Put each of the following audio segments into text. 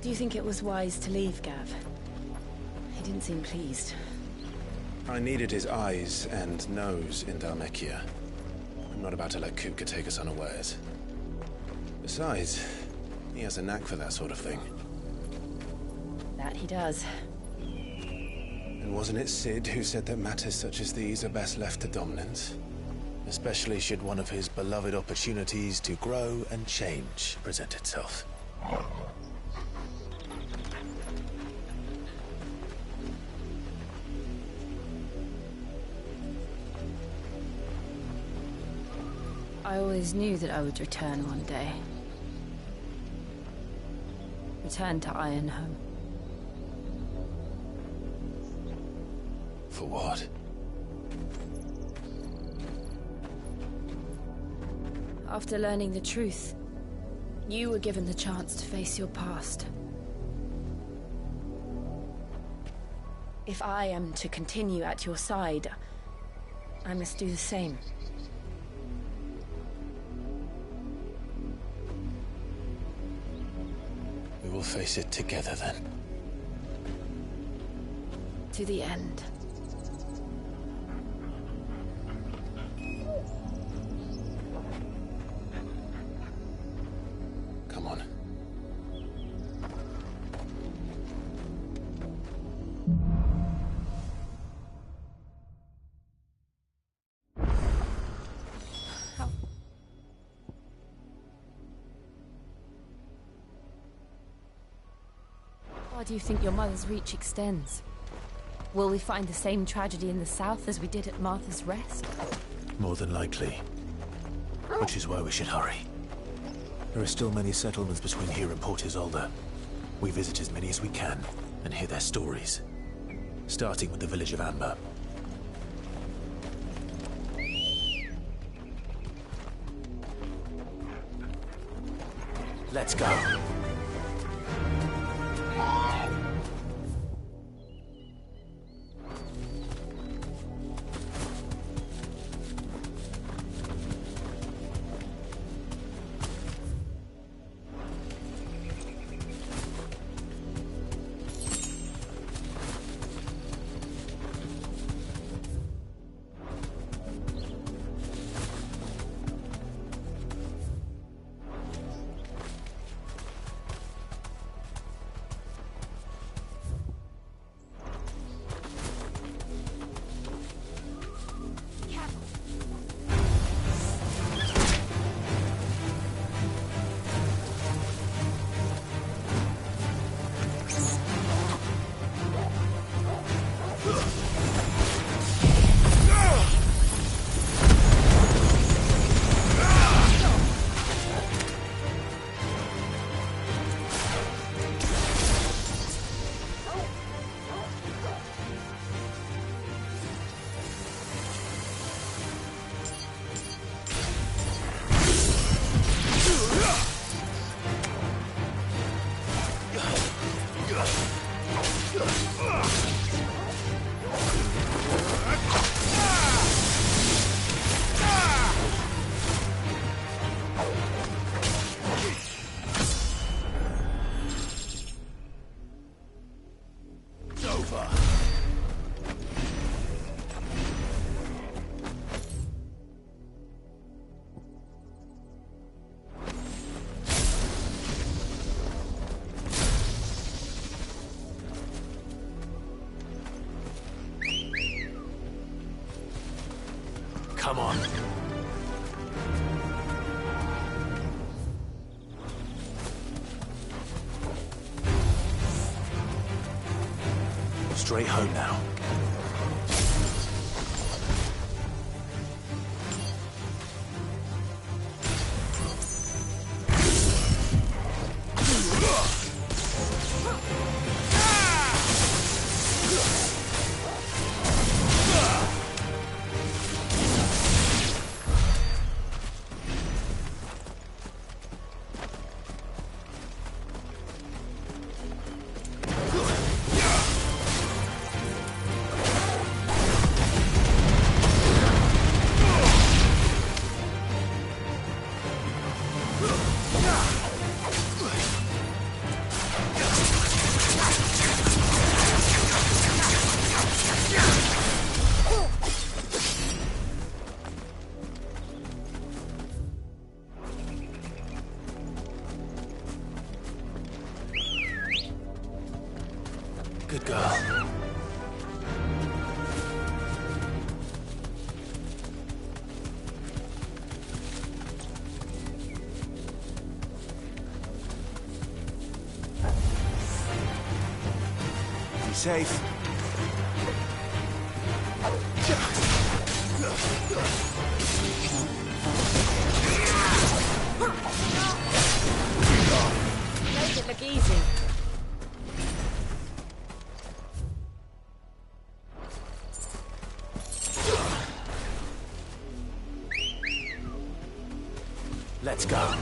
Do you think it was wise to leave, Gav? He didn't seem pleased. I needed his eyes and nose in Dhalmekia. I'm not about to let Kupka take us unawares. Besides, he has a knack for that sort of thing. That he does. And wasn't it Sid who said that matters such as these are best left to dominance? Especially should one of his beloved opportunities to grow and change present itself. I always knew that I would return one day. Return to Ironhome. For what? After learning the truth, you were given the chance to face your past. If I am to continue at your side, I must do the same. We will face it together then. To the end. Come on. How do you think your mother's reach extends? Will we find the same tragedy in the south as we did at Martha's Rest? More than likely. Which is why we should hurry. There are still many settlements between here and Port Isolde. We visit as many as we can and hear their stories. Starting with the village of Amber. Let's go. Come on. Straight home now. Good girl. Be safe. Make it look easy. Let's go.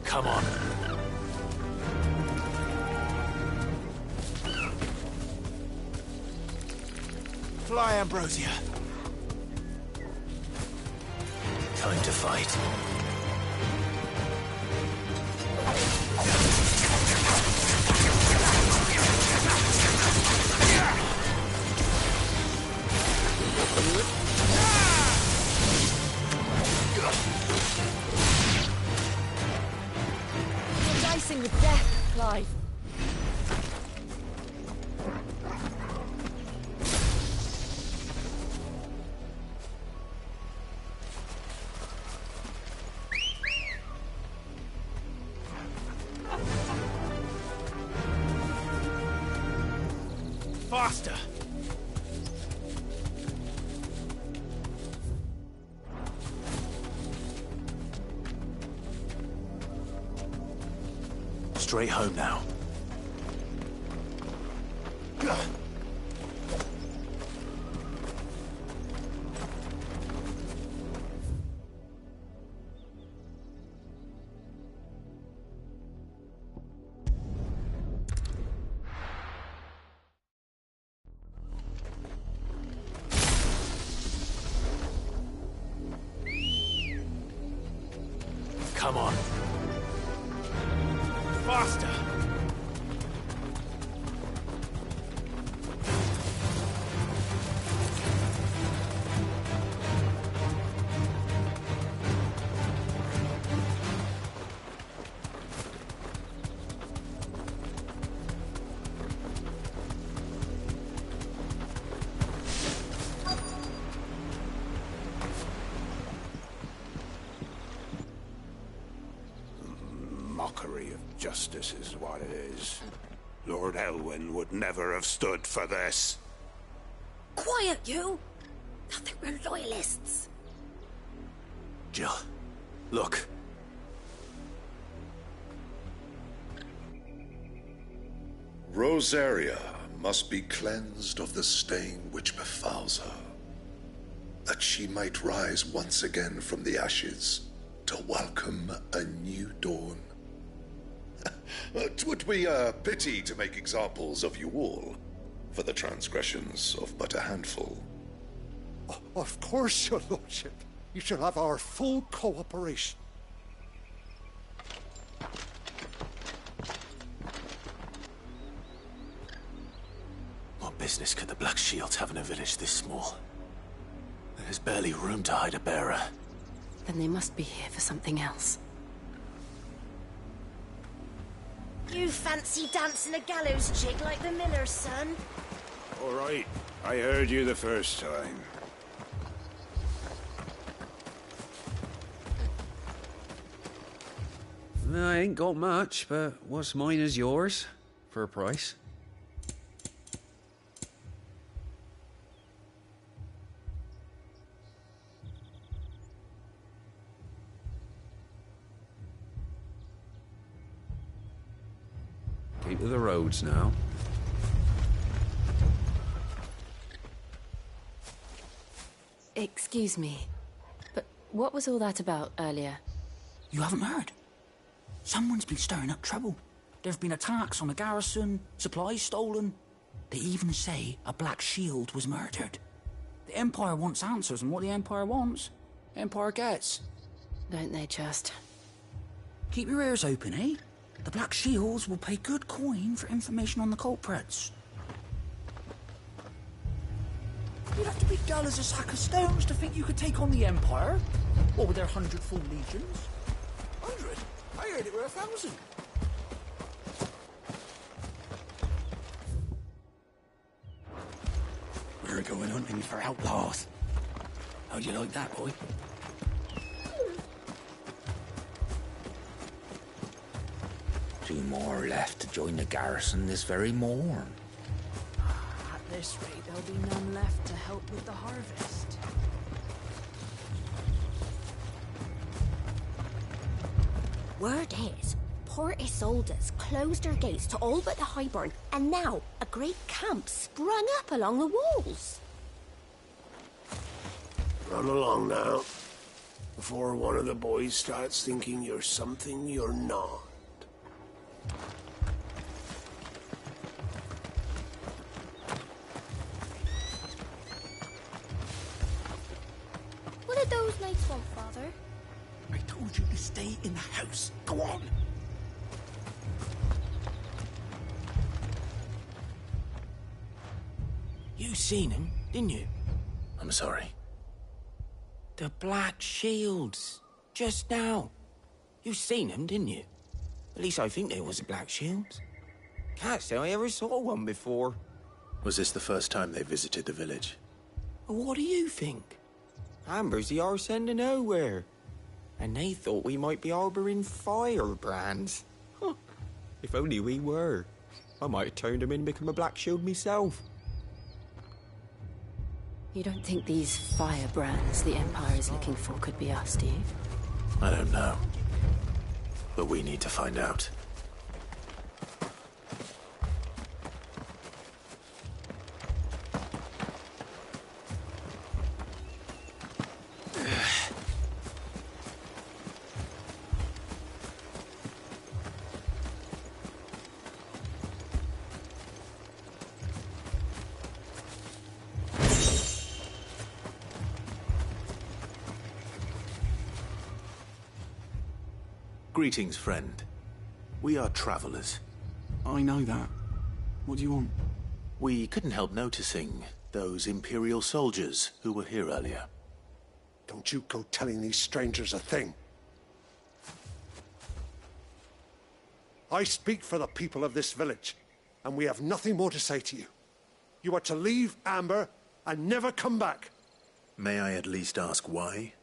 Come on. Fly, Ambrosia. Time to fight. You're dicing with death, Clive. Faster! Straight home now. Come on. Faster! Mockery of justice is what it is. Lord Elwyn would never have stood for this. Quiet, you! Nothing, we're loyalists. Jill, look. Rosaria must be cleansed of the stain which befouls her, that she might rise once again from the ashes to welcome a new dawn. 'Twould be a pity to make examples of you all, for the transgressions of but a handful. Of course, your lordship. You shall have our full cooperation. What business could the Black Shields have in a village this small? There's barely room to hide a bearer. Then they must be here for something else. You fancy dancing a gallows jig like the miller's son? All right, I heard you the first time. I ain't got much, but what's mine is yours, for a price. Keep to the roads now. Excuse me, but what was all that about earlier? You haven't heard? Someone's been stirring up trouble. There've been attacks on the garrison, supplies stolen. They even say a Black Shield was murdered. The Empire wants answers, and what the Empire wants, Empire gets. Don't they just? Keep your ears open, eh? The Black Shields will pay good coin for information on the culprits. You'd have to be dull as a sack of stones to think you could take on the Empire. What with their 100 full legions? 100? I heard it were 1,000. We're going hunting for outlaws. How'd you like that, boy? 2 more left to join the garrison this very morn. At this rate, there'll be none left to help with the harvest. Word is, Port Isolde's closed their gates to all but the Highborn, and now a great camp sprung up along the walls. Run along now, before one of the boys starts thinking you're something you're not. What did those knights want, Father? I told you to stay in the house. Go on. You seen him, didn't you? I'm sorry. The Black Shields. Just now. You seen them, didn't you? At least I think there was a Black Shields. Can't say I ever saw one before. Was this the first time they visited the village? Well, what do you think? Amber's the arse end of nowhere. And they thought we might be harbouring firebrands. Huh. If only we were. I might have turned them in and become a Black Shield myself. You don't think these firebrands the Empire is looking for could be us, do you? I don't know. But we need to find out. Greetings, friend. We are travelers. I know that. What do you want? We couldn't help noticing those Imperial soldiers who were here earlier. Don't you go telling these strangers a thing. I speak for the people of this village, and we have nothing more to say to you. You are to leave Amber and never come back. May I at least ask why?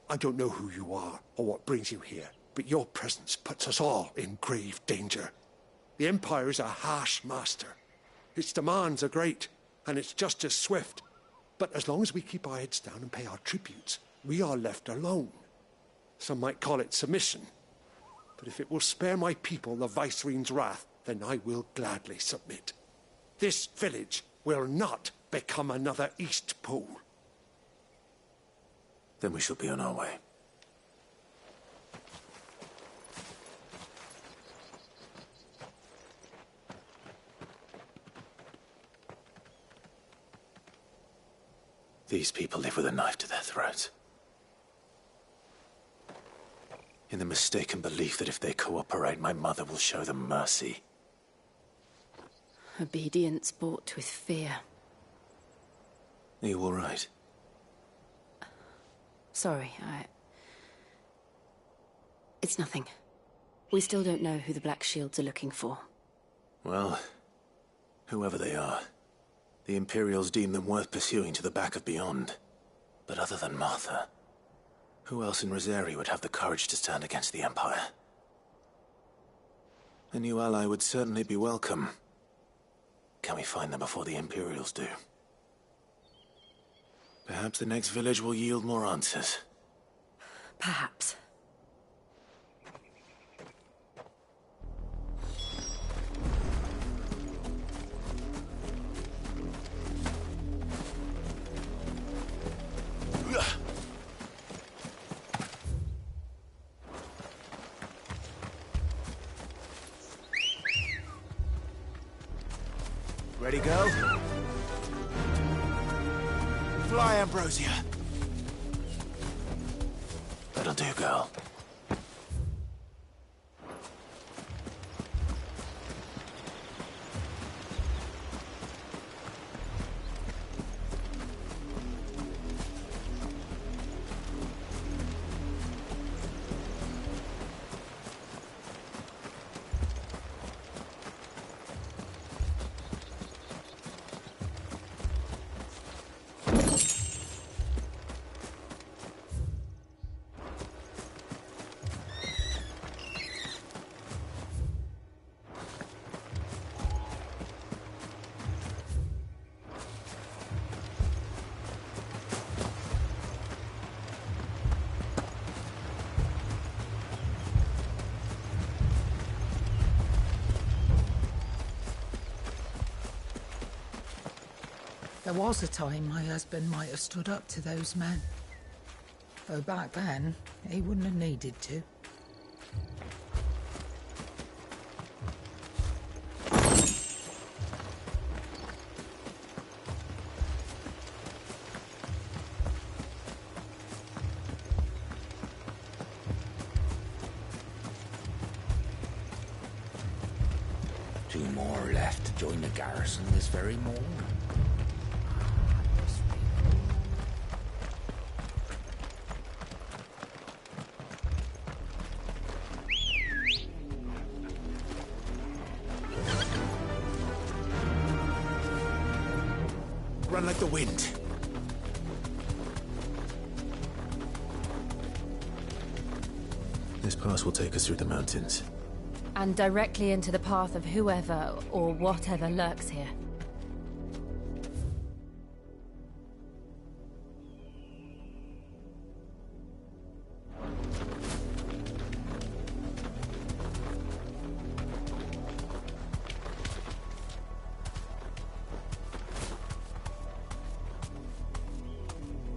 I don't know who you are or what brings you here, but your presence puts us all in grave danger. The Empire is a harsh master. Its demands are great, and its justice swift. But as long as we keep our heads down and pay our tributes, we are left alone. Some might call it submission. But if it will spare my people the Viceroy's wrath, then I will gladly submit. This village will not become another East Pool. Then we shall be on our way. These people live with a knife to their throats. In the mistaken belief that if they cooperate, my mother will show them mercy. Obedience bought with fear. Are you all right? Sorry, It's nothing. We still don't know who the Black Shields are looking for. Well, whoever they are, the Imperials deem them worth pursuing to the back of beyond. But other than Martha, who else in Rosari would have the courage to stand against the Empire? A new ally would certainly be welcome. Can we find them before the Imperials do? Perhaps the next village will yield more answers. Perhaps. Ready, go? Fly, Ambrosia. That'll do, girl. There was a time my husband might have stood up to those men. Though back then, he wouldn't have needed to. Two more left to join the garrison this very morning. Run like the wind. This pass will take us through the mountains. And directly into the path of whoever or whatever lurks here.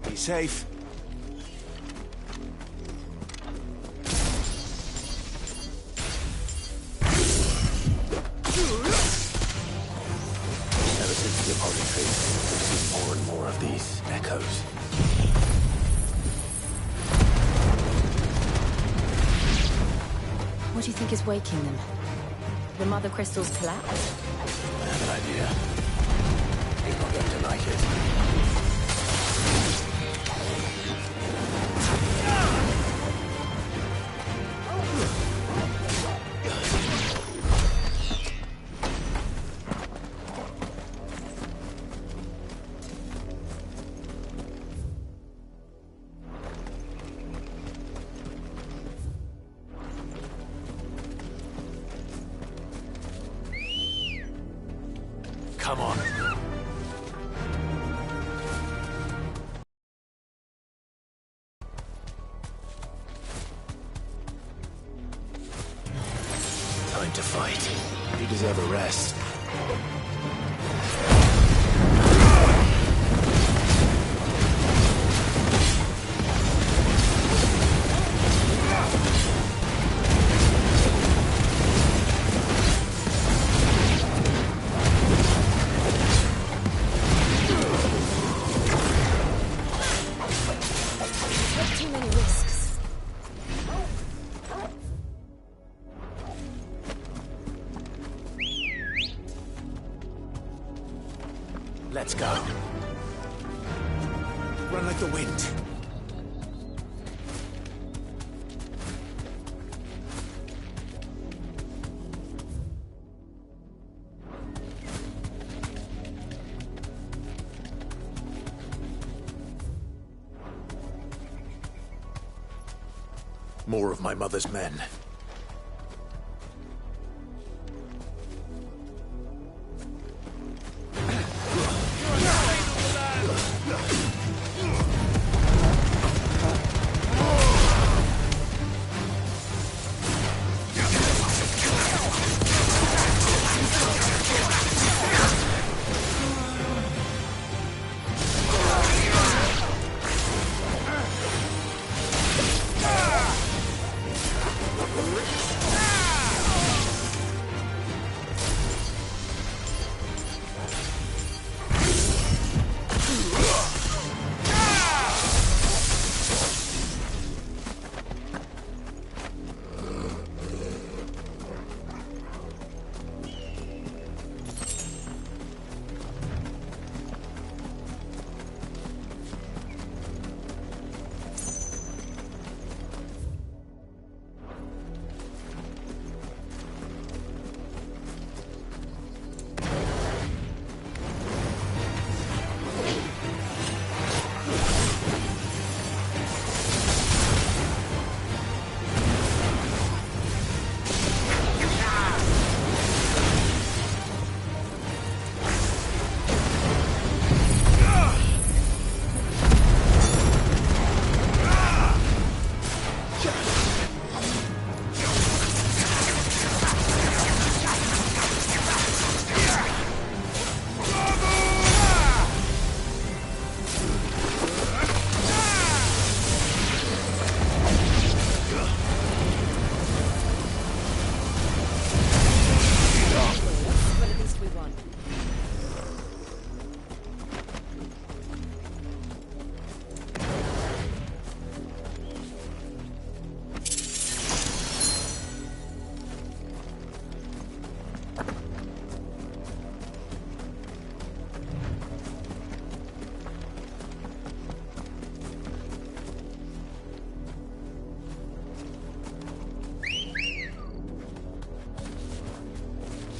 Be safe. Ever since the apothecary, we've seen more and more of these echoes. What do you think is waking them? The Mother Crystal's collapse? I have an idea. You're not going to like it. Come on. Time to fight. You deserve a rest. Too many risks. Let's go. Run like the wind. More of my mother's men.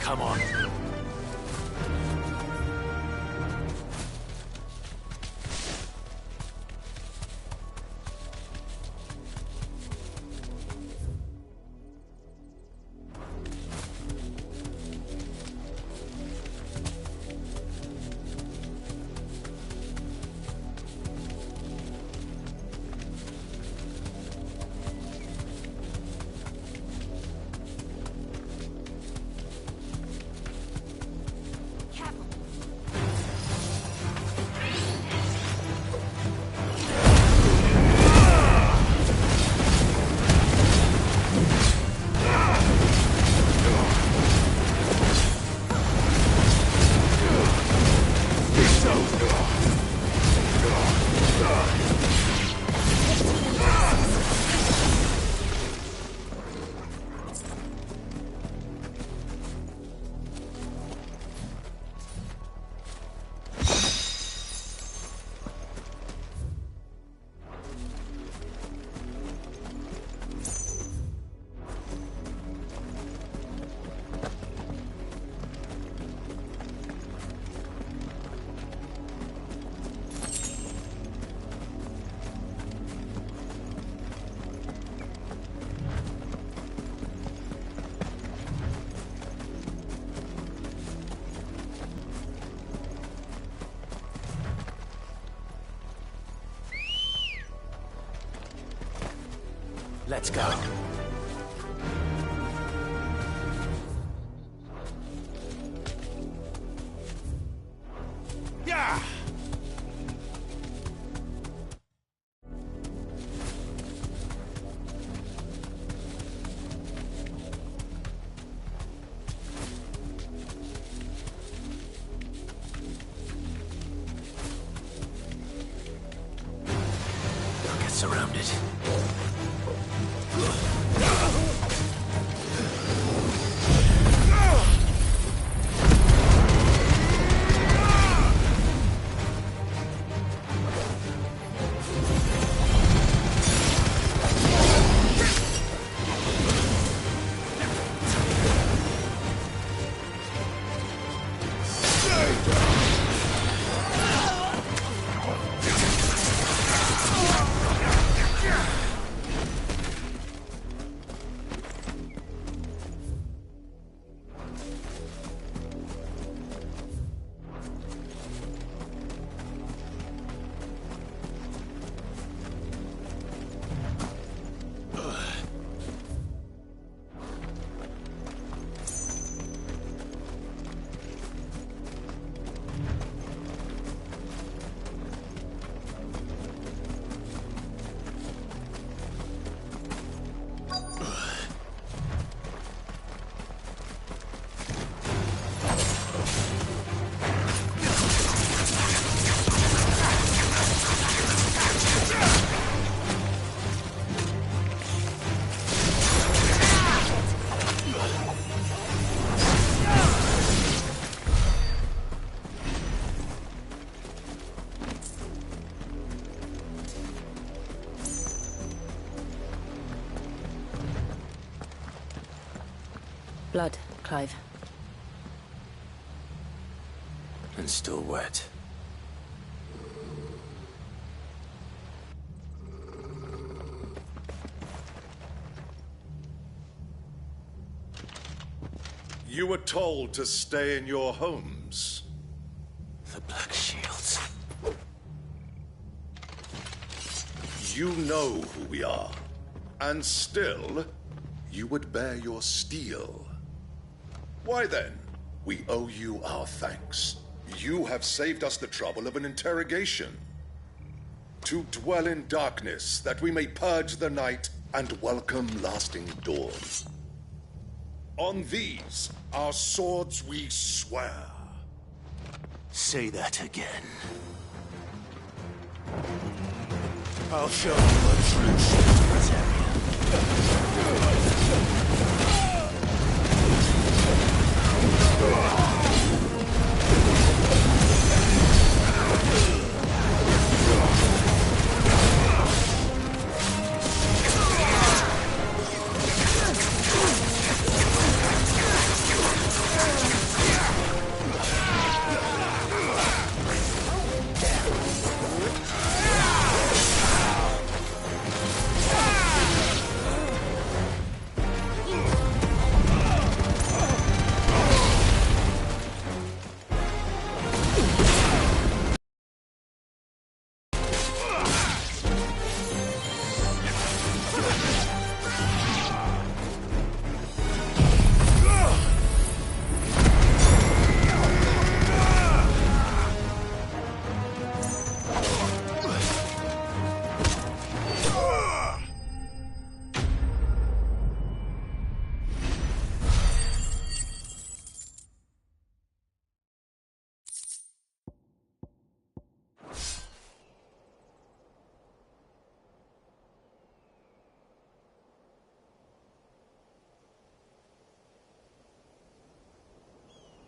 Come on. Let's go. it. Blood, Clive. And still wet. You were told to stay in your homes. The Black Shields. You know who we are. And still, you would bear your steel. Why then? We owe you our thanks. You have saved us the trouble of an interrogation. To dwell in darkness, that we may purge the night and welcome lasting dawn. On these, our swords we swear. Say that again. I'll show you a true secretariat.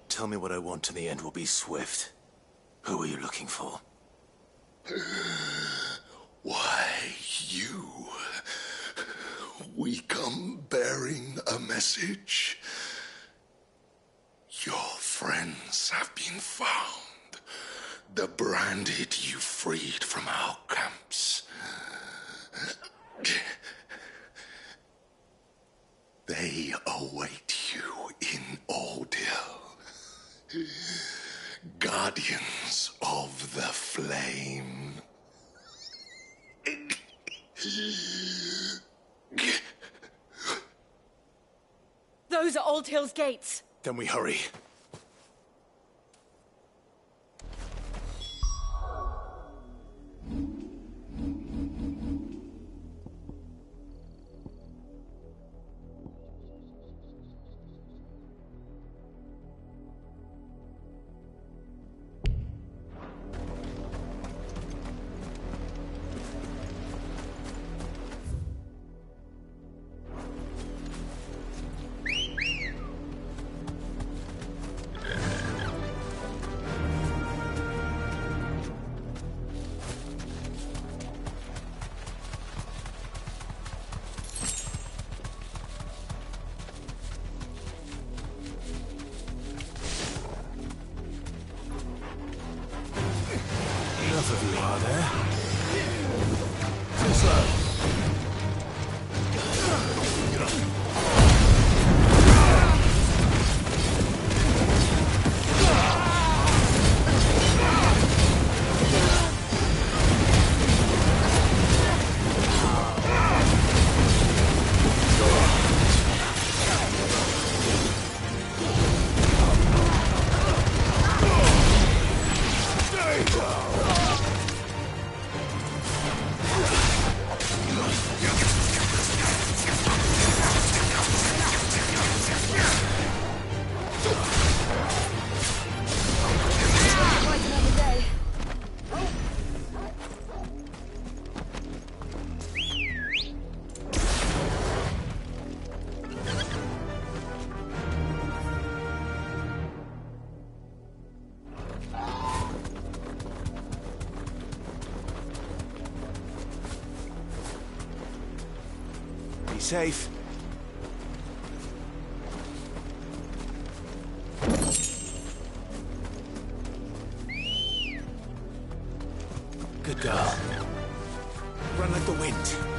Tell me what I want and the end will be swift. Who are you looking for? Why, you. We come bearing a message. Your friends have been found. The branded you freed from our camps. They await you in Ordeal. Guardians of the Flame. Those are Old Hill's gates. Then we hurry. safe. Good girl. Run like the wind.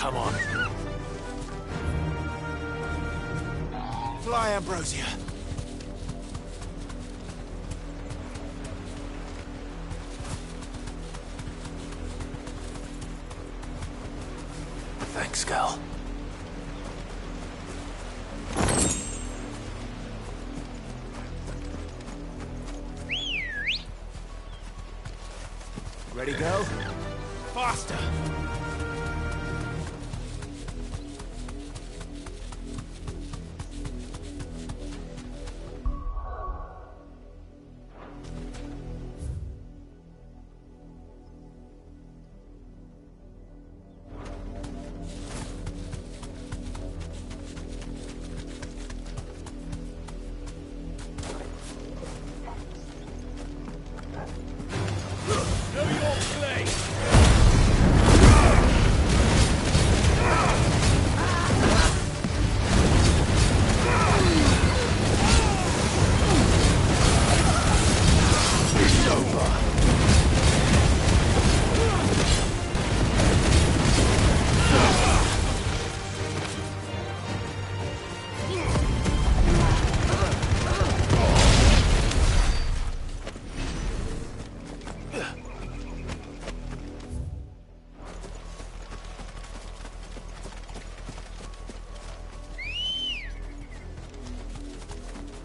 Come on. Fly, Ambrosia. Thanks, girl. Ready, go? Faster!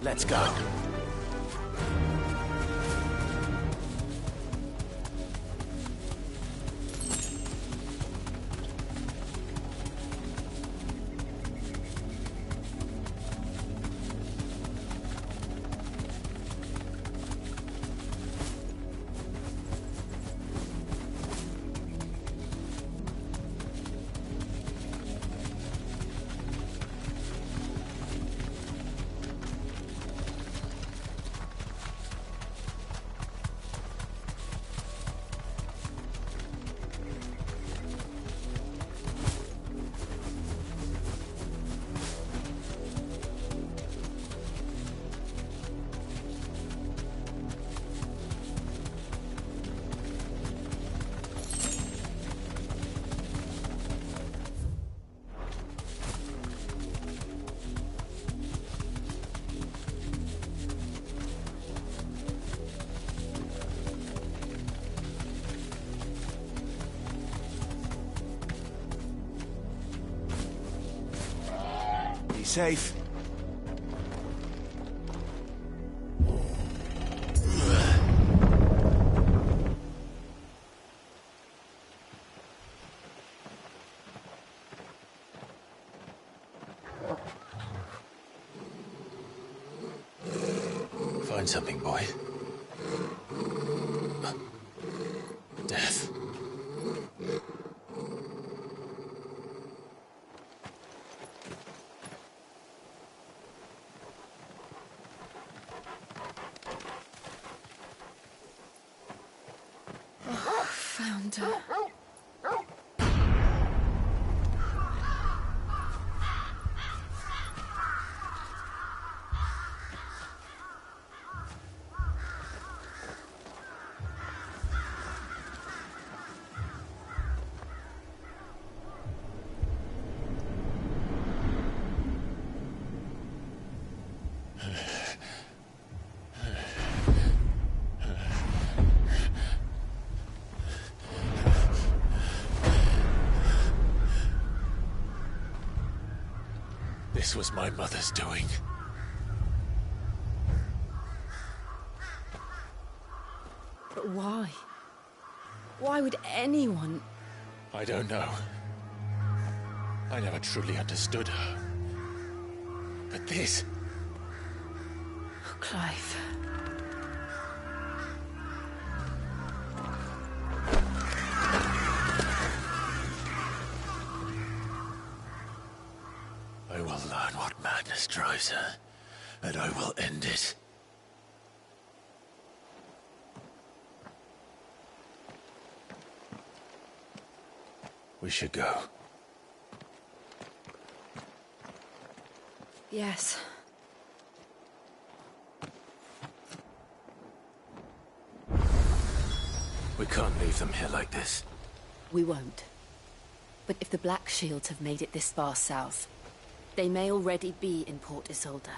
Let's go. Safe. find something, boy? Death. Found her. This was my mother's doing. But why? Why would anyone... I don't know. I never truly understood her. But this... Oh, Clive. I will learn what madness drives her, and I will end it. We should go. Yes. We can't leave them here like this. We won't. But if the Black Shields have made it this far south, they may already be in Port Isolde.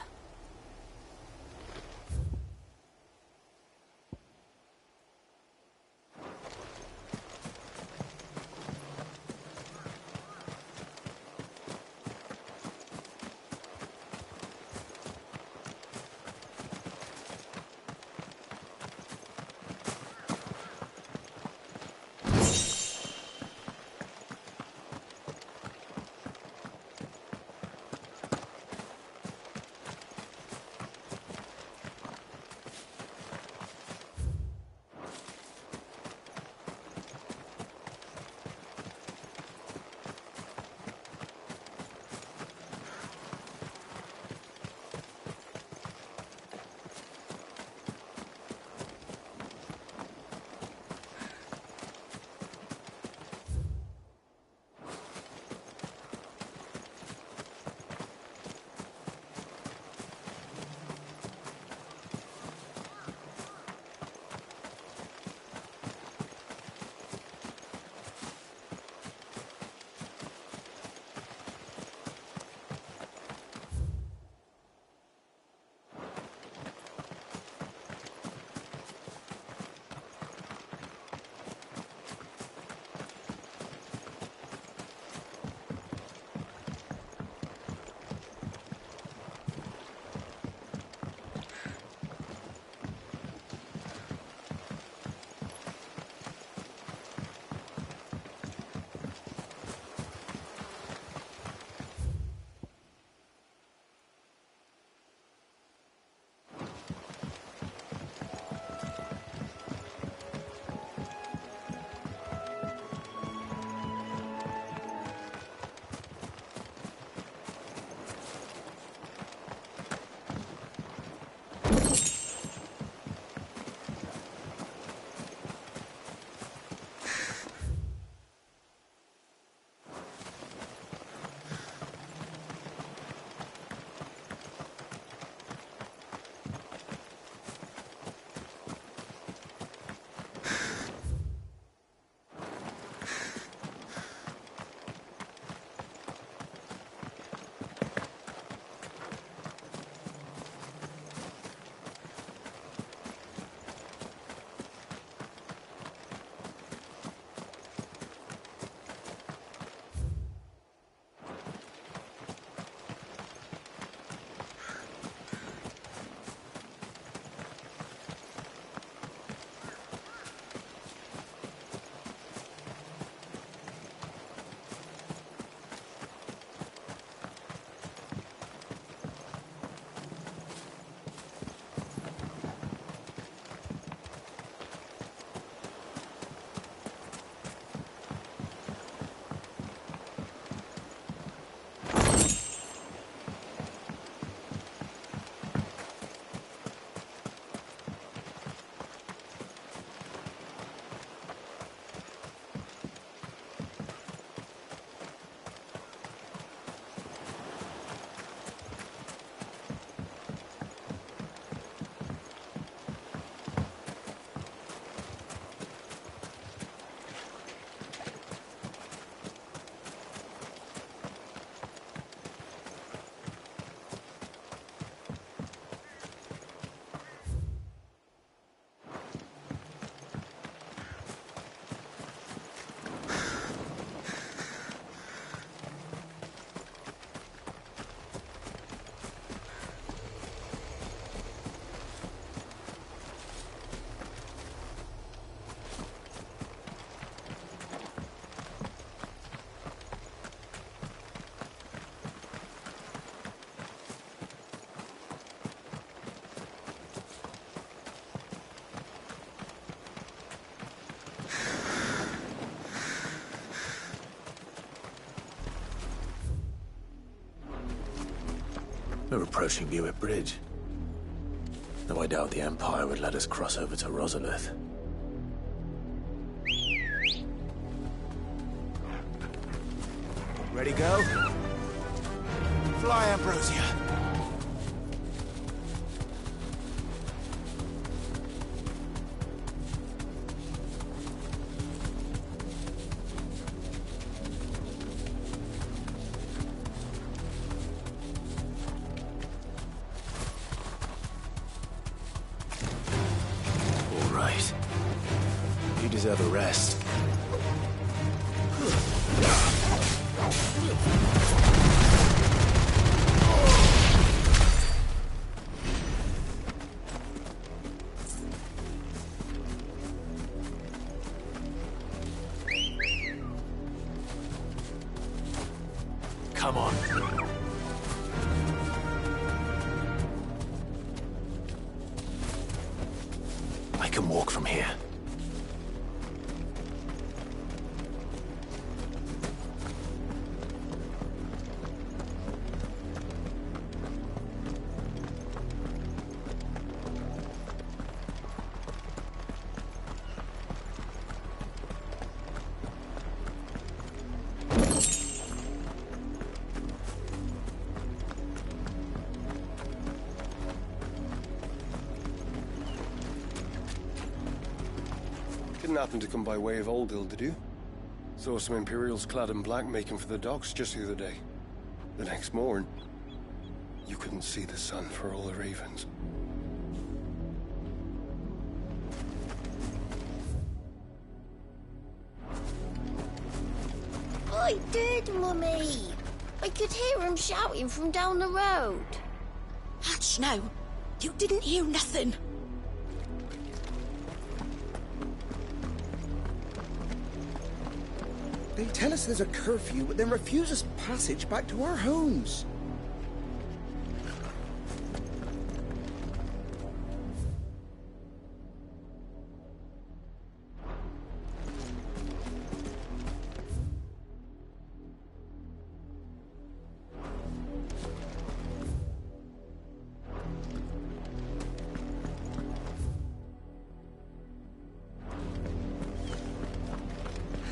We're approaching Buick Bridge. Though I doubt the Empire would let us cross over to Rosalith. Ready, go? Fly, Ambrosia. All right. You deserve a rest. Come on. I can walk from here. Didn't happen to come by way of Oldhill, did you? Saw some Imperials clad in black making for the docks just the other day. The next morn, you couldn't see the sun for all the ravens. I did, Mummy. I could hear him shouting from down the road. Hush now. You didn't hear nothing. They tell us there's a curfew, but then refuse us passage back to our homes.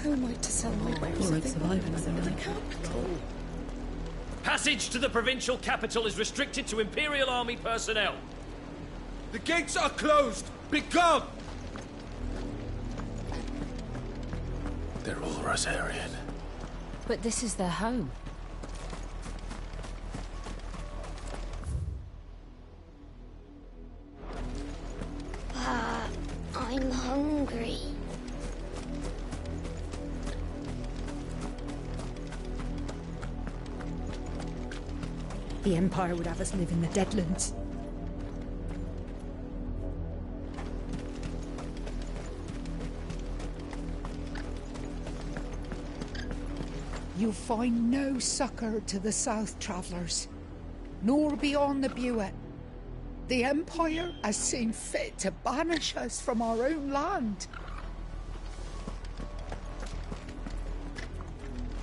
How am I to sell my wares if they won't let me the capital? Passage to the provincial capital is restricted to Imperial Army personnel. The gates are closed! Be gone! They're all Rosarian. But this is their home. I'm hungry. The Empire would have us live in the Deadlands. You'll find no succour to the south travellers, nor beyond the Buet. The Empire has seen fit to banish us from our own land.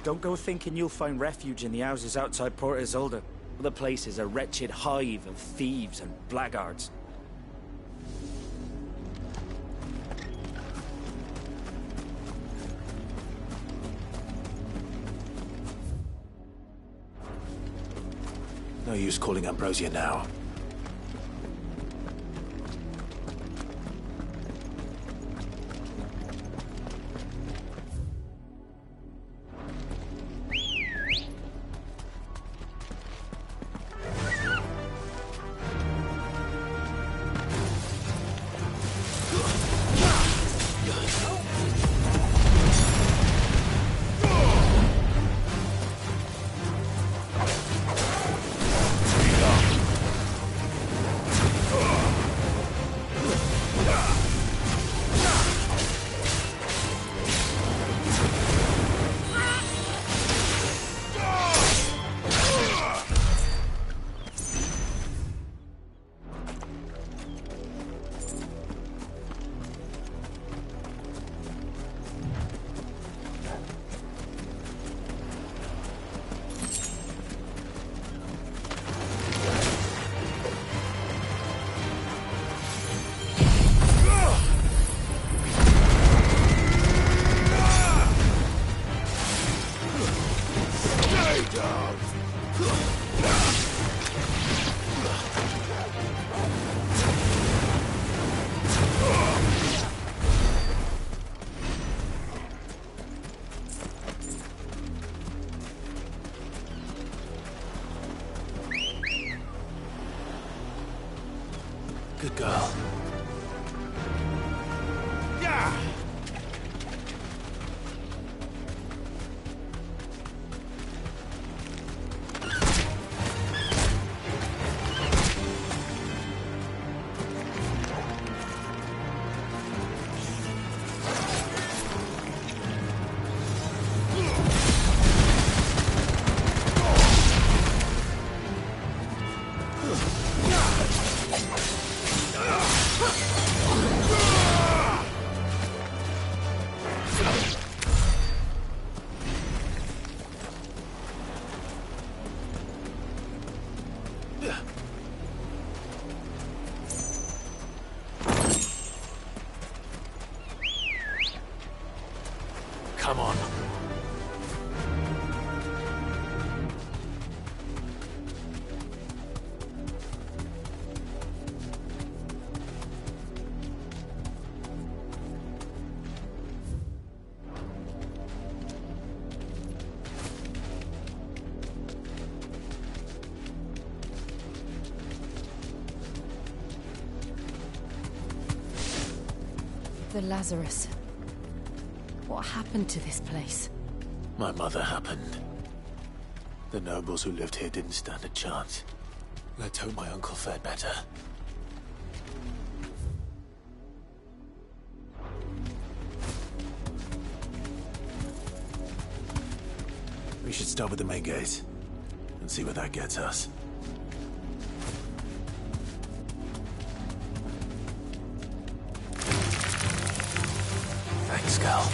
Don't go thinking you'll find refuge in the houses outside Port Isolde. The place is a wretched hive of thieves and blackguards. No use calling Ambrosia now. Good girl. Yeah! Come on. The Lazarus. What happened to this place? My mother happened. The nobles who lived here didn't stand a chance. Let's hope my uncle fared better. We should start with the main gate and see where that gets us. Thanks, Cal.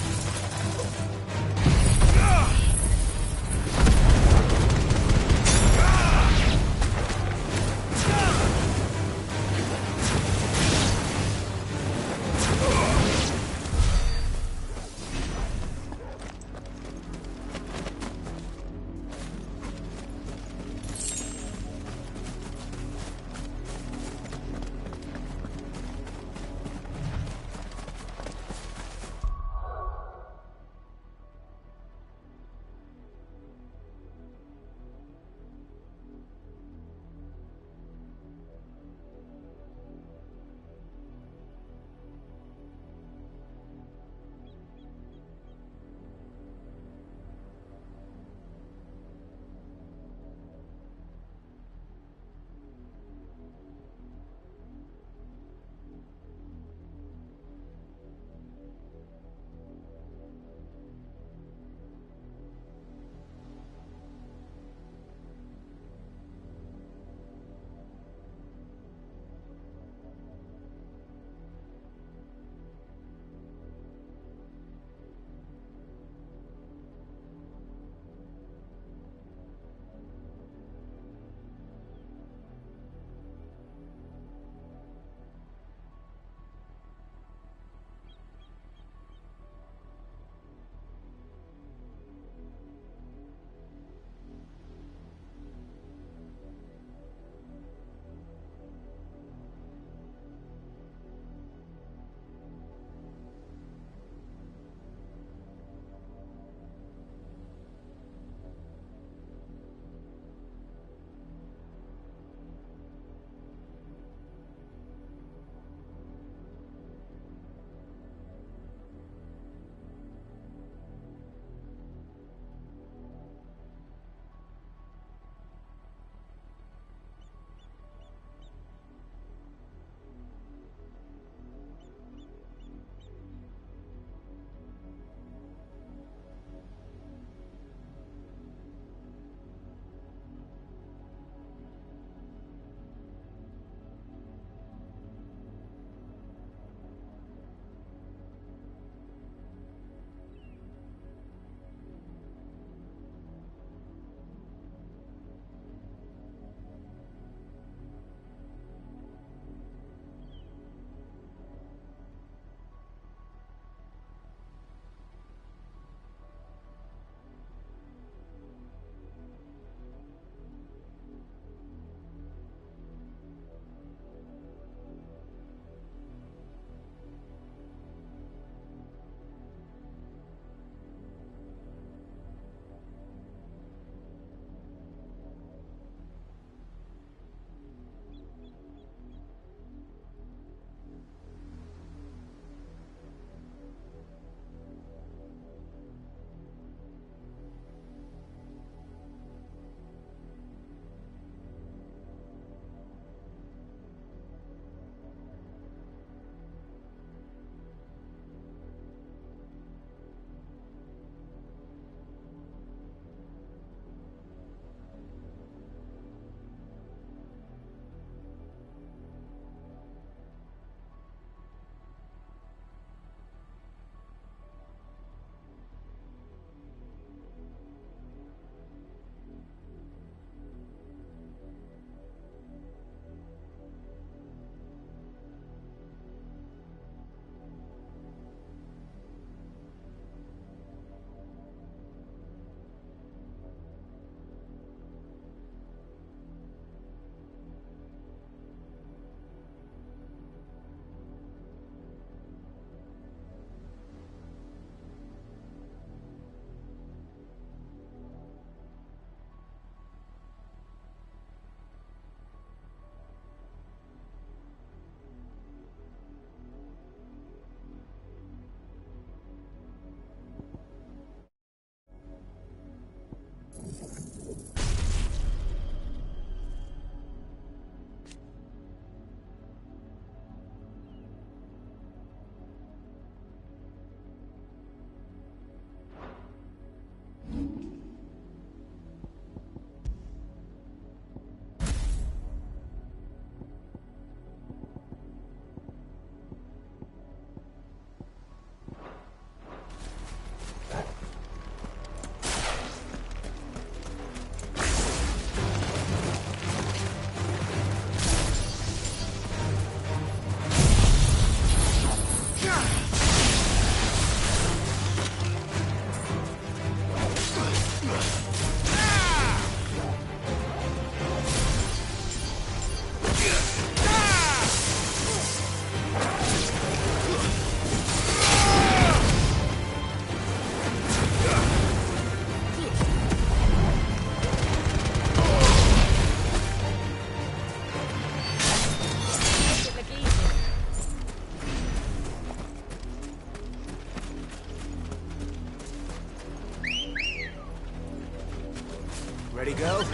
Ready, girl?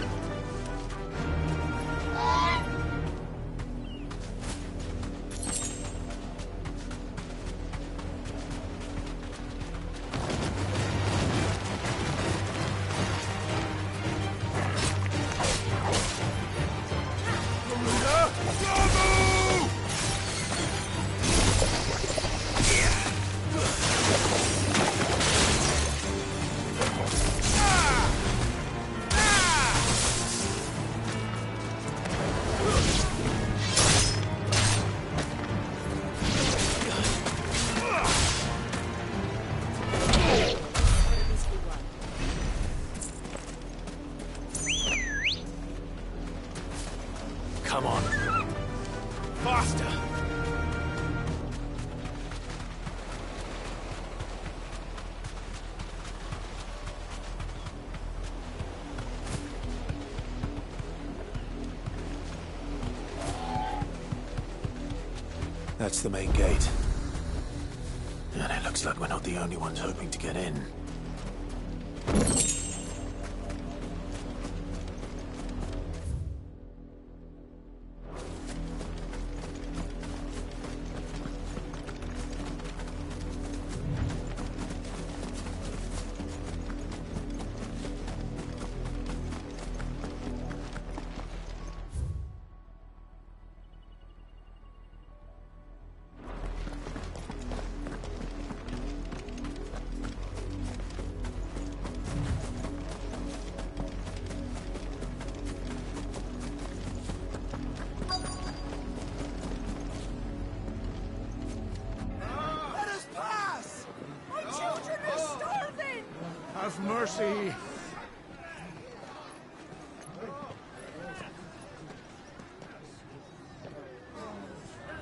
Come on. Faster! That's the main gate. And it looks like we're not the only ones hoping to get in. Have mercy.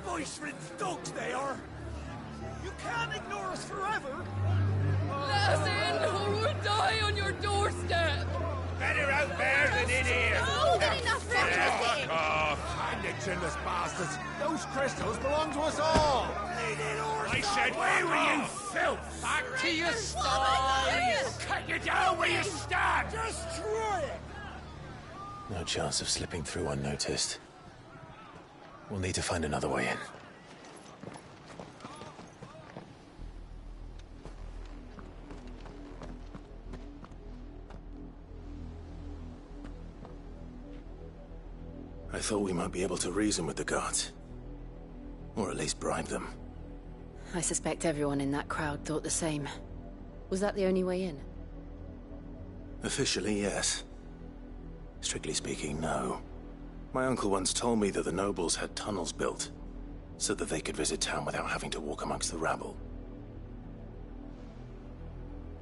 Voice-ridden dogs they are. You can't ignore us forever. Let us in, or we'll die on your doorstep. Better out there than in here. Oh, good enough, Fuck off. And the chinless bastards. Those crystals belong to us all. I said, where were you, filth? Back to your sties. Cut you down where you stand. Destroy it. No chance of slipping through unnoticed. We'll need to find another way in. I thought we might be able to reason with the guards. Or at least bribe them. I suspect everyone in that crowd thought the same. Was that the only way in? Officially, yes. Strictly speaking, no. My uncle once told me that the nobles had tunnels built, so that they could visit town without having to walk amongst the rabble.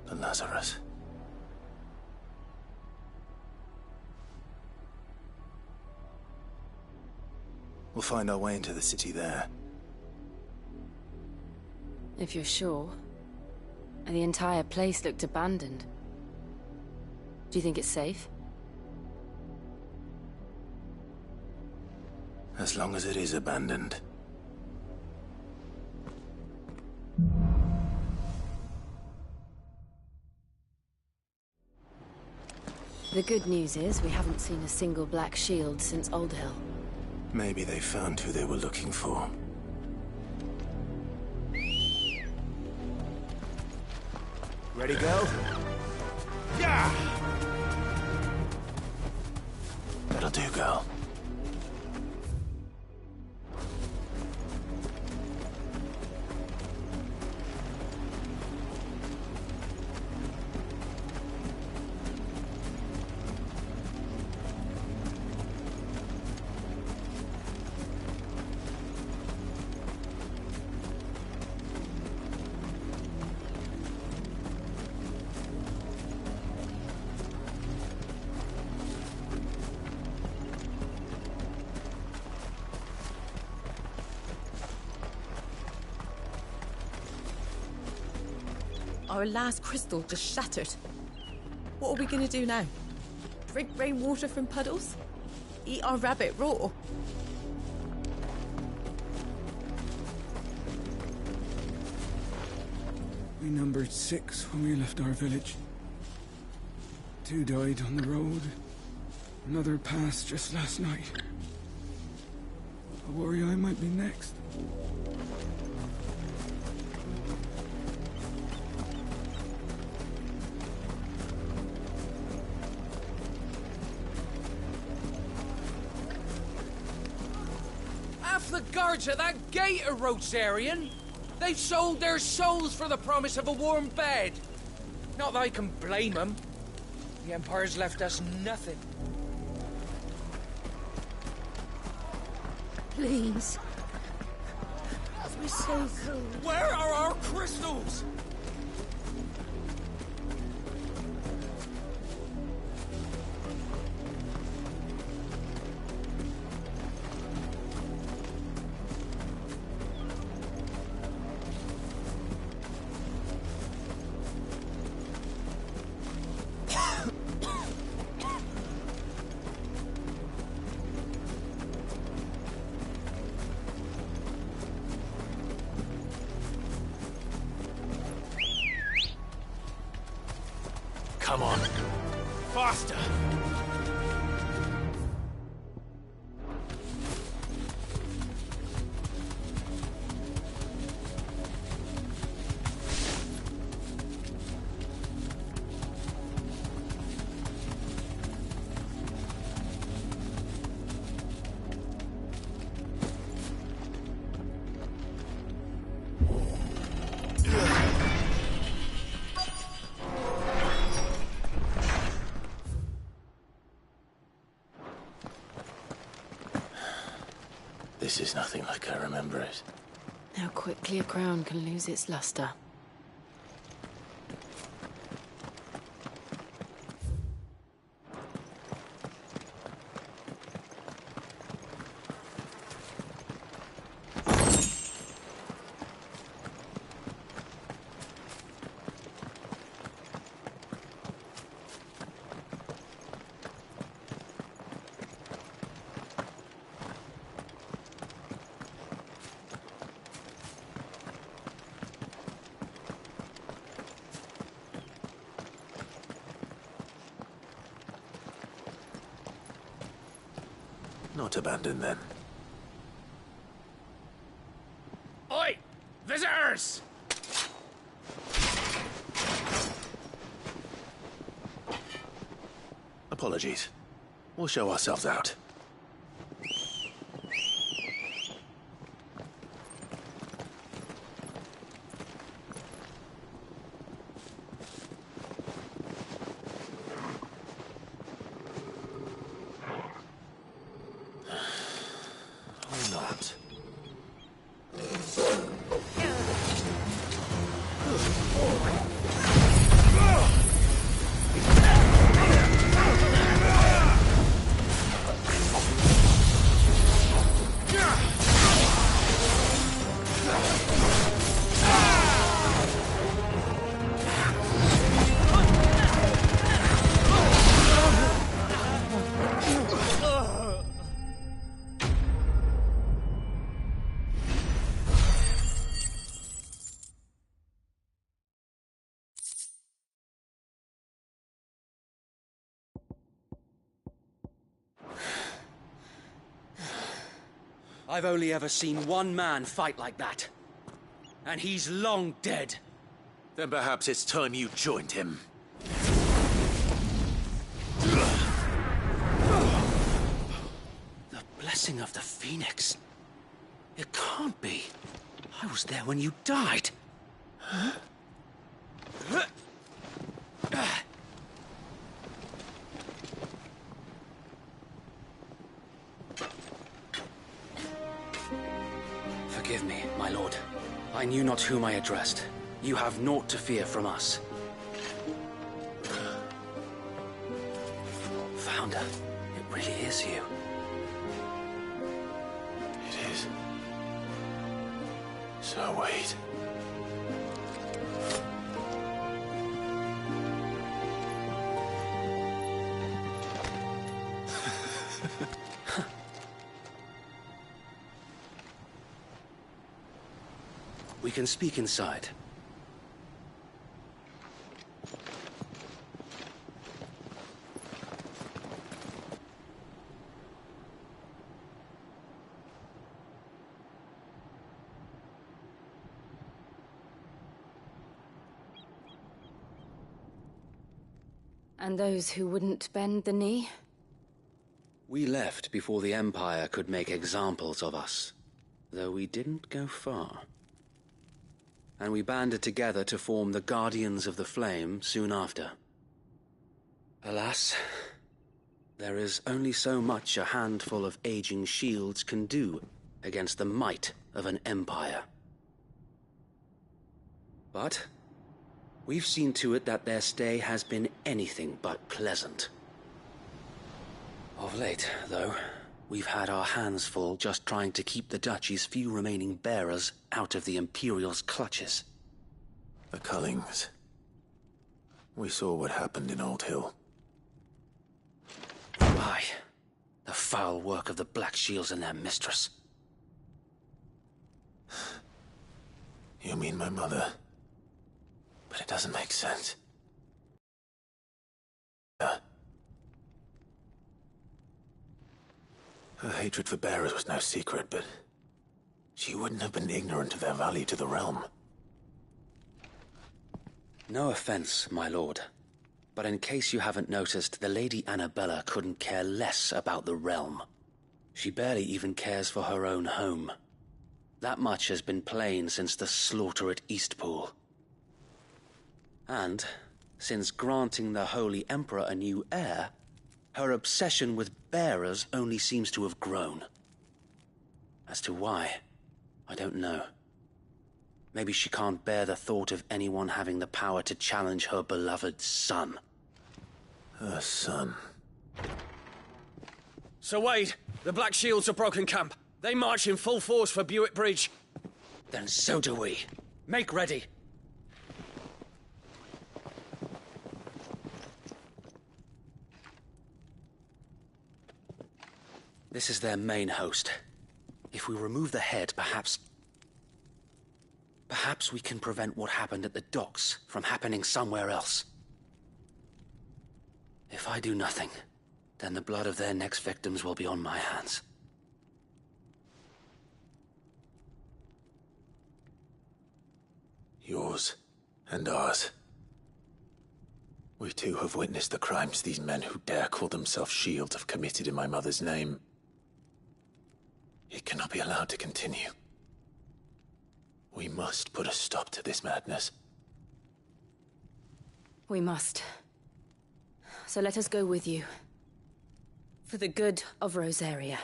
The Lazarus. We'll find our way into the city there. If you're sure. The entire place looked abandoned. Do you think it's safe? As long as it is abandoned. The good news is we haven't seen a single black shield since Old Hill. Maybe they found who they were looking for. Ready, girl? Yeah! That'll do, girl. Our last crystal just shattered. What are we gonna do now? Drink rainwater from puddles? Eat our rabbit raw? We numbered 6 when we left our village. 2 died on the road, Another pass just last night. I worry I might be next. Half the guards at that gate are Rosarian. They've sold their souls for the promise of a warm bed. Not that I can blame them. The Empire's left us nothing. Please. We're so cold. Where are our crystals? Come on. Faster! This is nothing like I remember it. How quickly a crown can lose its luster. Not abandoned, then. Oi! Visitors! Apologies. We'll show ourselves out. Or not. I've only ever seen one man fight like that. And he's long dead. Then perhaps it's time you joined him. The blessing of the Phoenix. It can't be. I was there when you died. Huh? Forgive me, my lord. I knew not whom I addressed. You have naught to fear from us. Founder, it really is you. It is. So wait. We can speak inside. And those who wouldn't bend the knee? We left before the Empire could make examples of us, though we didn't go far. And we banded together to form the Guardians of the Flame soon after. Alas, there is only so much a handful of aging shields can do against the might of an empire. But we've seen to it that their stay has been anything but pleasant. Of late, though, we've had our hands full just trying to keep the Duchy's few remaining bearers out of the Imperial's clutches. The Cullings. We saw what happened in Old Hill. Why? The foul work of the Black Shields and their mistress. You mean my mother? But it doesn't make sense. Her hatred for bearers was no secret, but she wouldn't have been ignorant of their value to the realm. No offense, my lord. But in case you haven't noticed, the Lady Annabella couldn't care less about the realm. She barely even cares for her own home. That much has been plain since the slaughter at Eastpool. And, since granting the Holy Emperor a new heir, her obsession with bearers only seems to have grown. As to why, I don't know. Maybe she can't bear the thought of anyone having the power to challenge her beloved son. Her son. Sir Wade, the Black Shields have broken camp. They march in full force for Buick Bridge. Then so do we. Make ready. This is their main host. If we remove the head, perhaps we can prevent what happened at the docks from happening somewhere else. If I do nothing, then the blood of their next victims will be on my hands. Yours and ours. We too have witnessed the crimes these men who dare call themselves shields have committed in my mother's name. It cannot be allowed to continue. We must put a stop to this madness. We must. So let us go with you. For the good of Rosaria.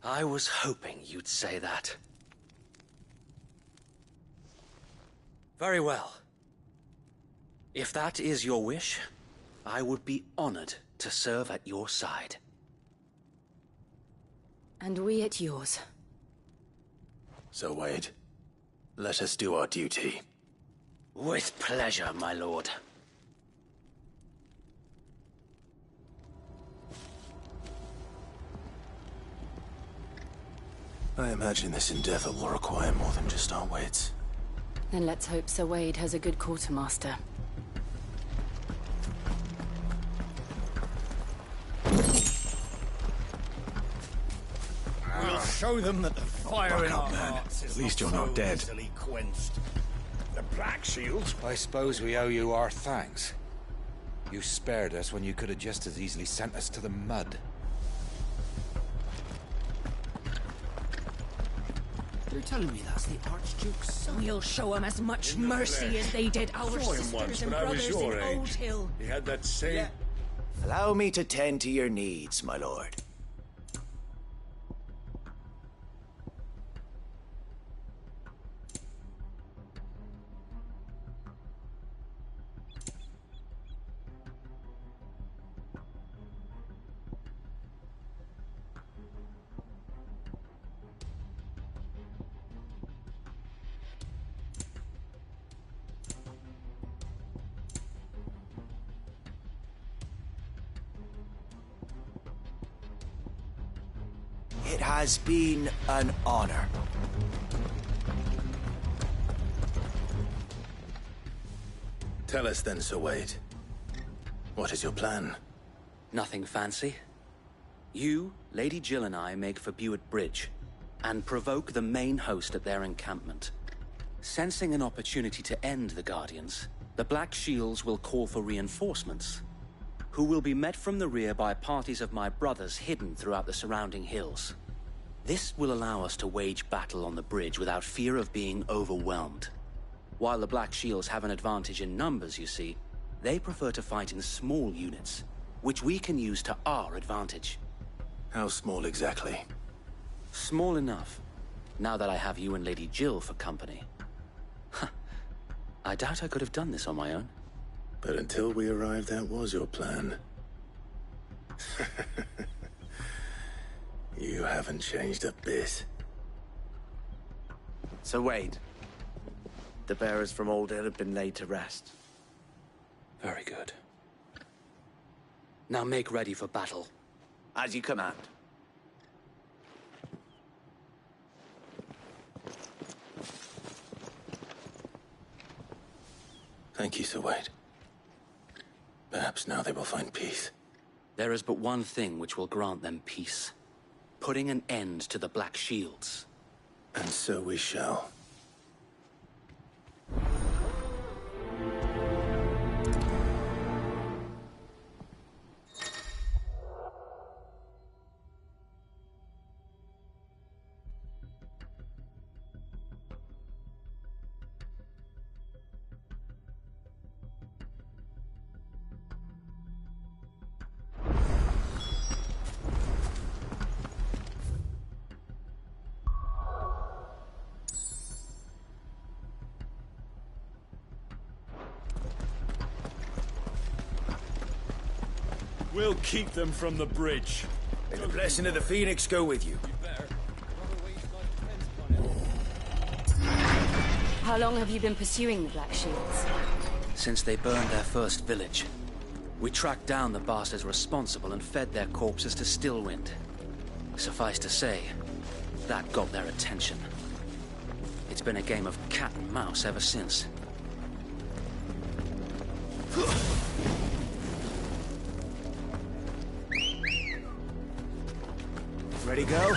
I was hoping you'd say that. Very well. If that is your wish, I would be honored to serve at your side. And we at yours. So, Wade, let us do our duty. With pleasure, my lord. I imagine this endeavor will require more than just our wits. Then let's hope Sir Wade has a good quartermaster. We'll show them that the fire in our hearts is At least you're so not dead. easily quenched. The Black Shields? I suppose we owe you our thanks. You spared us when you could have just as easily sent us to the mud. They're telling me that's the Archduke's son. We'll show him as much mercy as they did our Saw him sisters once and when I was brothers your in Old age. Hill. He had that same... Allow me to tend to your needs, my lord. It has been an honor. Tell us then, Sir Wade. What is your plan? Nothing fancy. You, Lady Jill and I make for Buick Bridge, and provoke the main host at their encampment. Sensing an opportunity to end the Guardians, the Black Shields will call for reinforcements, who will be met from the rear by parties of my brothers hidden throughout the surrounding hills. This will allow us to wage battle on the bridge without fear of being overwhelmed. While the Black Shields have an advantage in numbers, you see, they prefer to fight in small units, which we can use to our advantage. How small exactly? Small enough, now that I have you and Lady Jill for company. I doubt I could have done this on my own. But until we arrived, that was your plan. You haven't changed a bit. So Wade, the bearers from Old Hill have been laid to rest. Very good. Now make ready for battle. As you command. Thank you, Sir Wade. Perhaps now they will find peace. There is but one thing which will grant them peace. Putting an end to the Black Shields. And so we shall. We'll keep them from the bridge. May the blessing of the Phoenix go with you. How long have you been pursuing the Black Shields? Since they burned their first village. We tracked down the bastards responsible and fed their corpses to Stillwind. Suffice to say, that got their attention. It's been a game of cat and mouse ever since. Ready, go?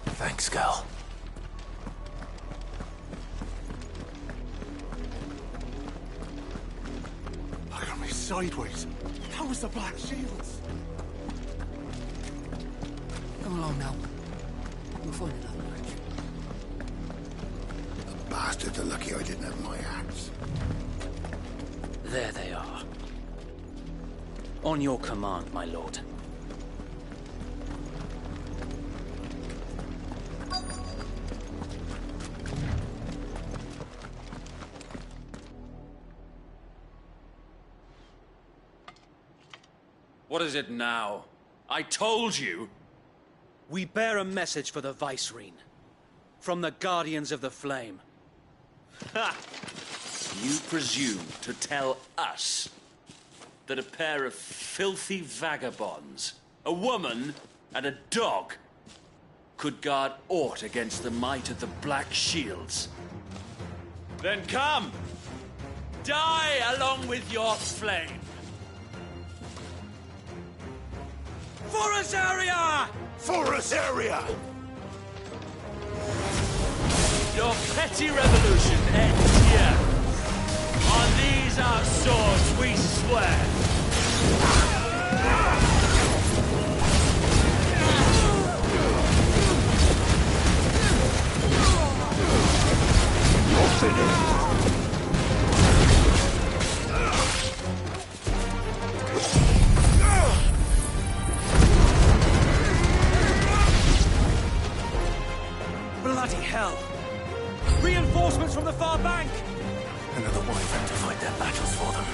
Thanks, Gal. Look at me sideways. That was the Black Shields. Come along now. We'll find another bridge. The bastards are lucky I didn't have my axe. There they are. On your command, my lord. What is it now? I told you! We bear a message for the Vicereine. From the Guardians of the Flame. Ha! You presume to tell us that a pair of filthy vagabonds, a woman and a dog, could guard aught against the might of the Black Shields? Then come! Die along with your flame! For Azaria! For Azaria! Your petty revolution ends here. On these our swords we swear. You're finished. Bloody hell! Reinforcements from the far bank! Another wyvern to fight their battles for them.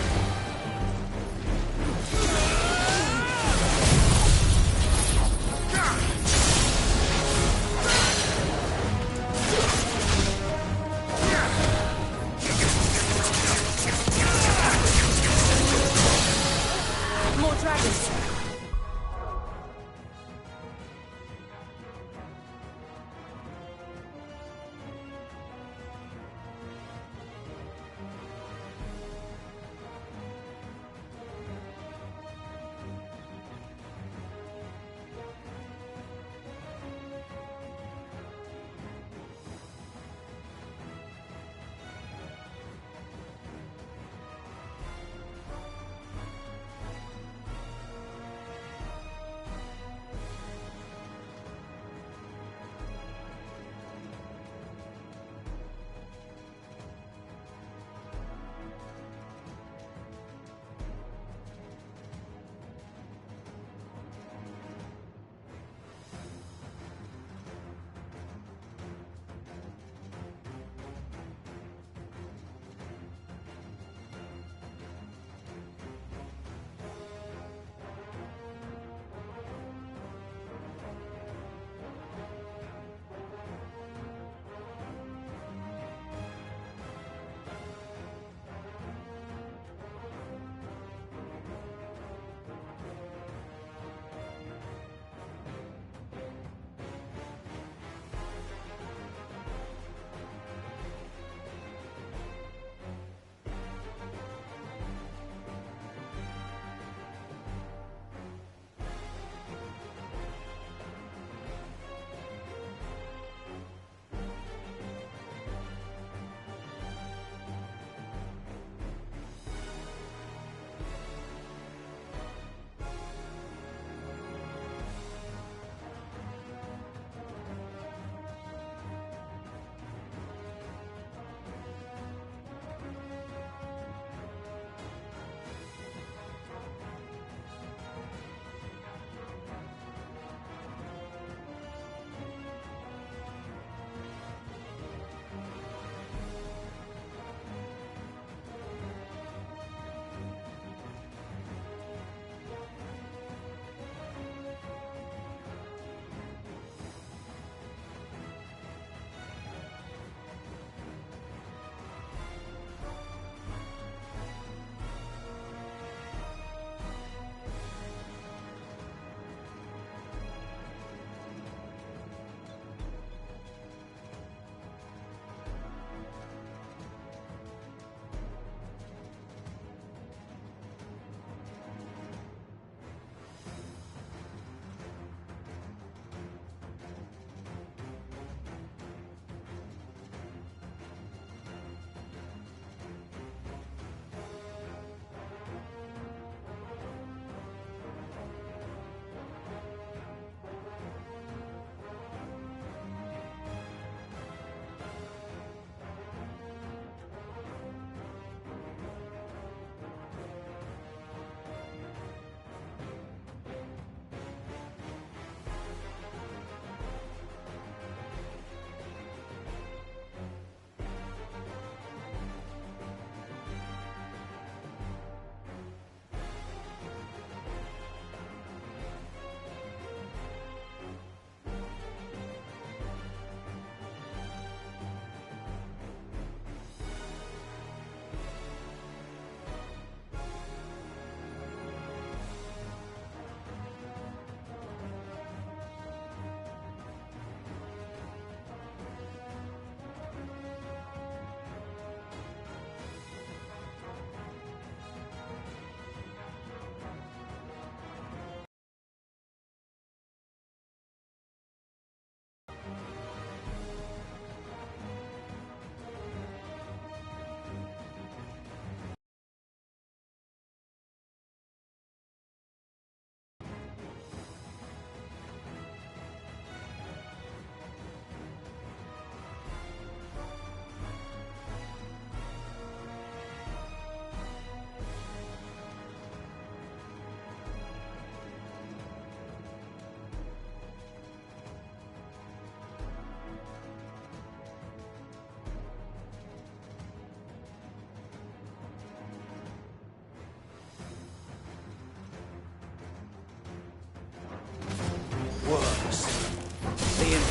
More dragons!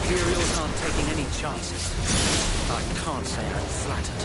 Imperials aren't taking any chances. I can't say I'm flattered.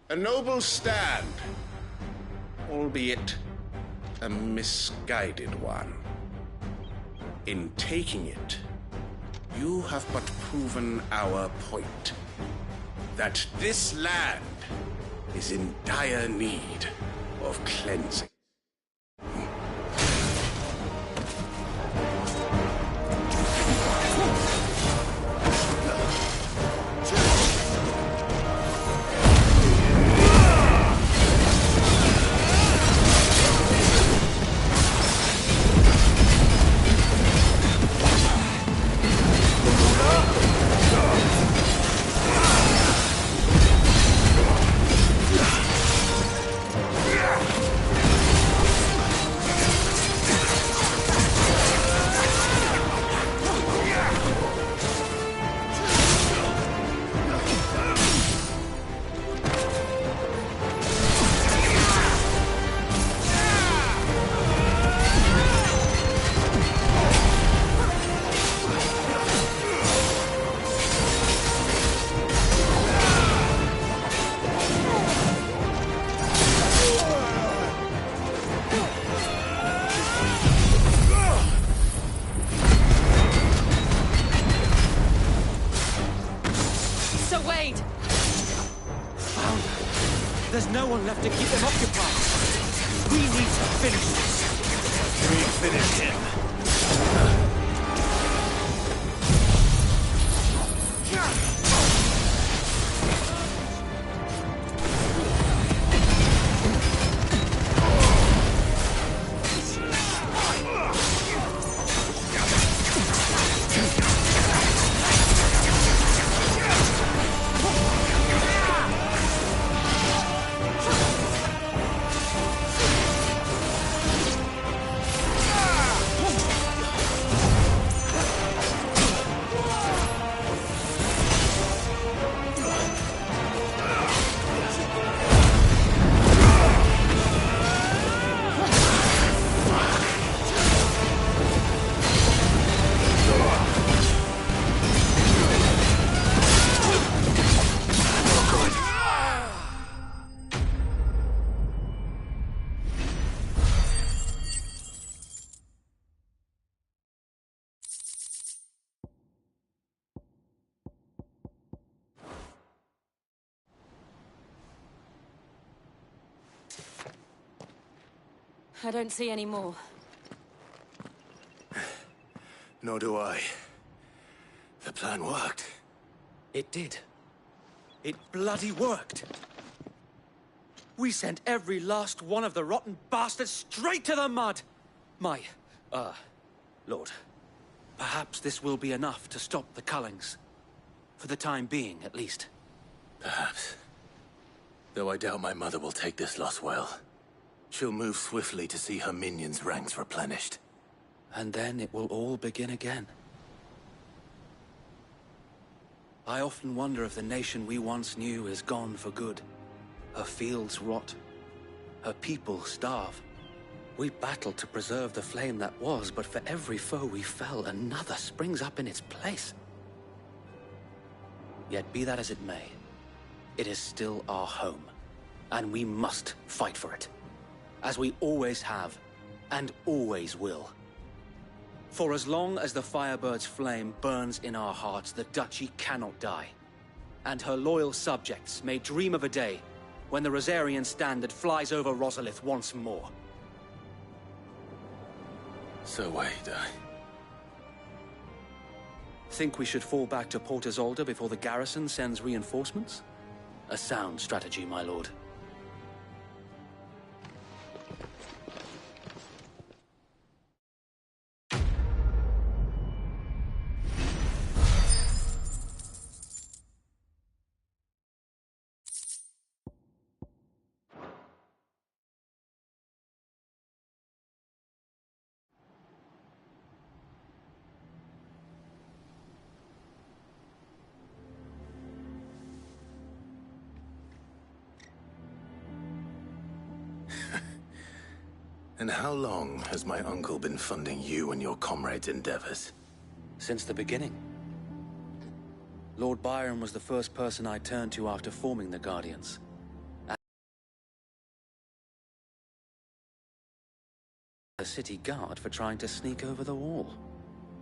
A noble stand, albeit a misguided one. In taking it, you have but proven our point, that this land is in dire need of cleansing. There's no one left to keep them occupied. We need to finish this. We finished him. I don't see any more. Nor do I. The plan worked. It did. It bloody worked. We sent every last one of the rotten bastards straight to the mud! Lord, perhaps this will be enough to stop the Cullings. For the time being, at least. Perhaps. Though I doubt my mother will take this loss well. She'll move swiftly to see her minions' ranks replenished. And then it will all begin again. I often wonder if the nation we once knew is gone for good. Her fields rot. Her people starve. We battled to preserve the flame that was, but for every foe we fell, another springs up in its place. Yet be that as it may, it is still our home, and we must fight for it. As we always have, and always will. For as long as the Firebird's flame burns in our hearts, the Duchy cannot die. And her loyal subjects may dream of a day when the Rosarian standard flies over Rosalith once more. So wait, Think we should fall back to Port Isolde before the garrison sends reinforcements? A sound strategy, my lord. And how long has my uncle been funding you and your comrades' endeavors? Since the beginning. Lord Byron was the first person I turned to after forming the Guardians. The city guard for trying to sneak over the wall.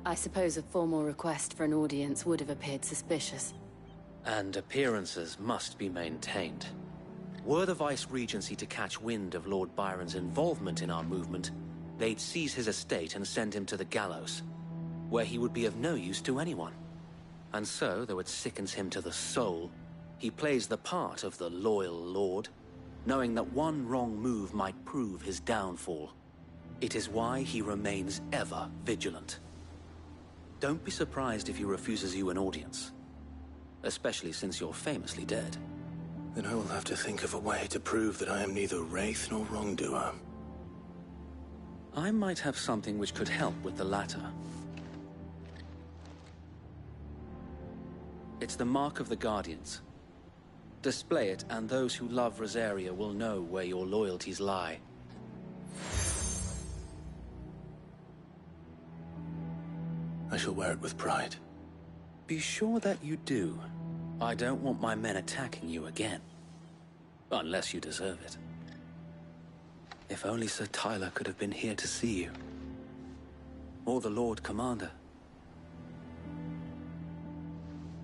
I suppose a formal request for an audience would have appeared suspicious. And appearances must be maintained. Were the Vice-Regency to catch wind of Lord Byron's involvement in our movement, they'd seize his estate and send him to the gallows, where he would be of no use to anyone. And so, though it sickens him to the soul, he plays the part of the loyal lord, knowing that one wrong move might prove his downfall. It is why he remains ever vigilant. Don't be surprised if he refuses you an audience, especially since you're famously dead. Then I will have to think of a way to prove that I am neither wraith nor wrongdoer. I might have something which could help with the latter. It's the mark of the Guardians. Display it, and those who love Rosaria will know where your loyalties lie. I shall wear it with pride. Be sure that you do. I don't want my men attacking you again. Unless you deserve it. If only Sir Tyler could have been here to see you. Or the Lord Commander.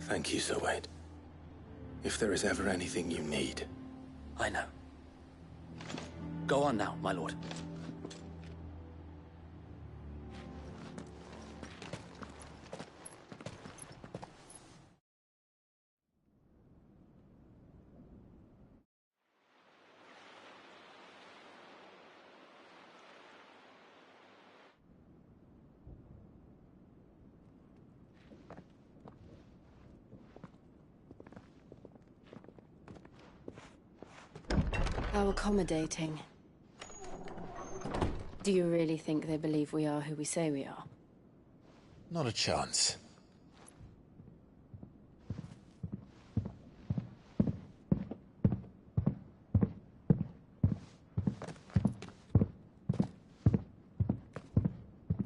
Thank you, Sir Wade. If there is ever anything you need. I know. Go on now, my lord. How accommodating. Do you really think they believe we are who we say we are? Not a chance.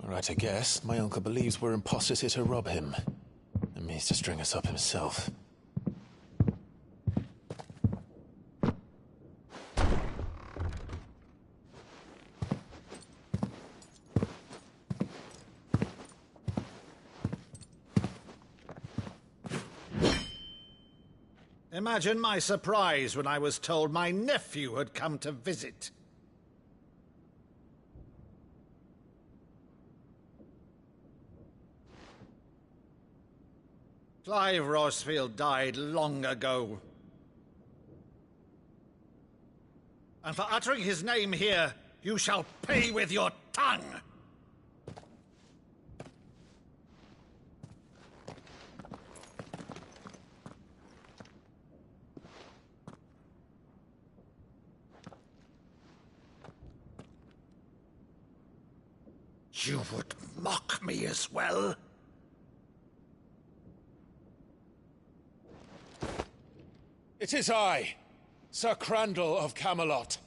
Right, I guess. My uncle believes we're imposters here to rob him. And means to string us up himself. Imagine my surprise when I was told my nephew had come to visit. Clive Rosfield died long ago. And for uttering his name here, you shall pay with your tongue! You would mock me as well? It is I, Sir Crandall of Camelot,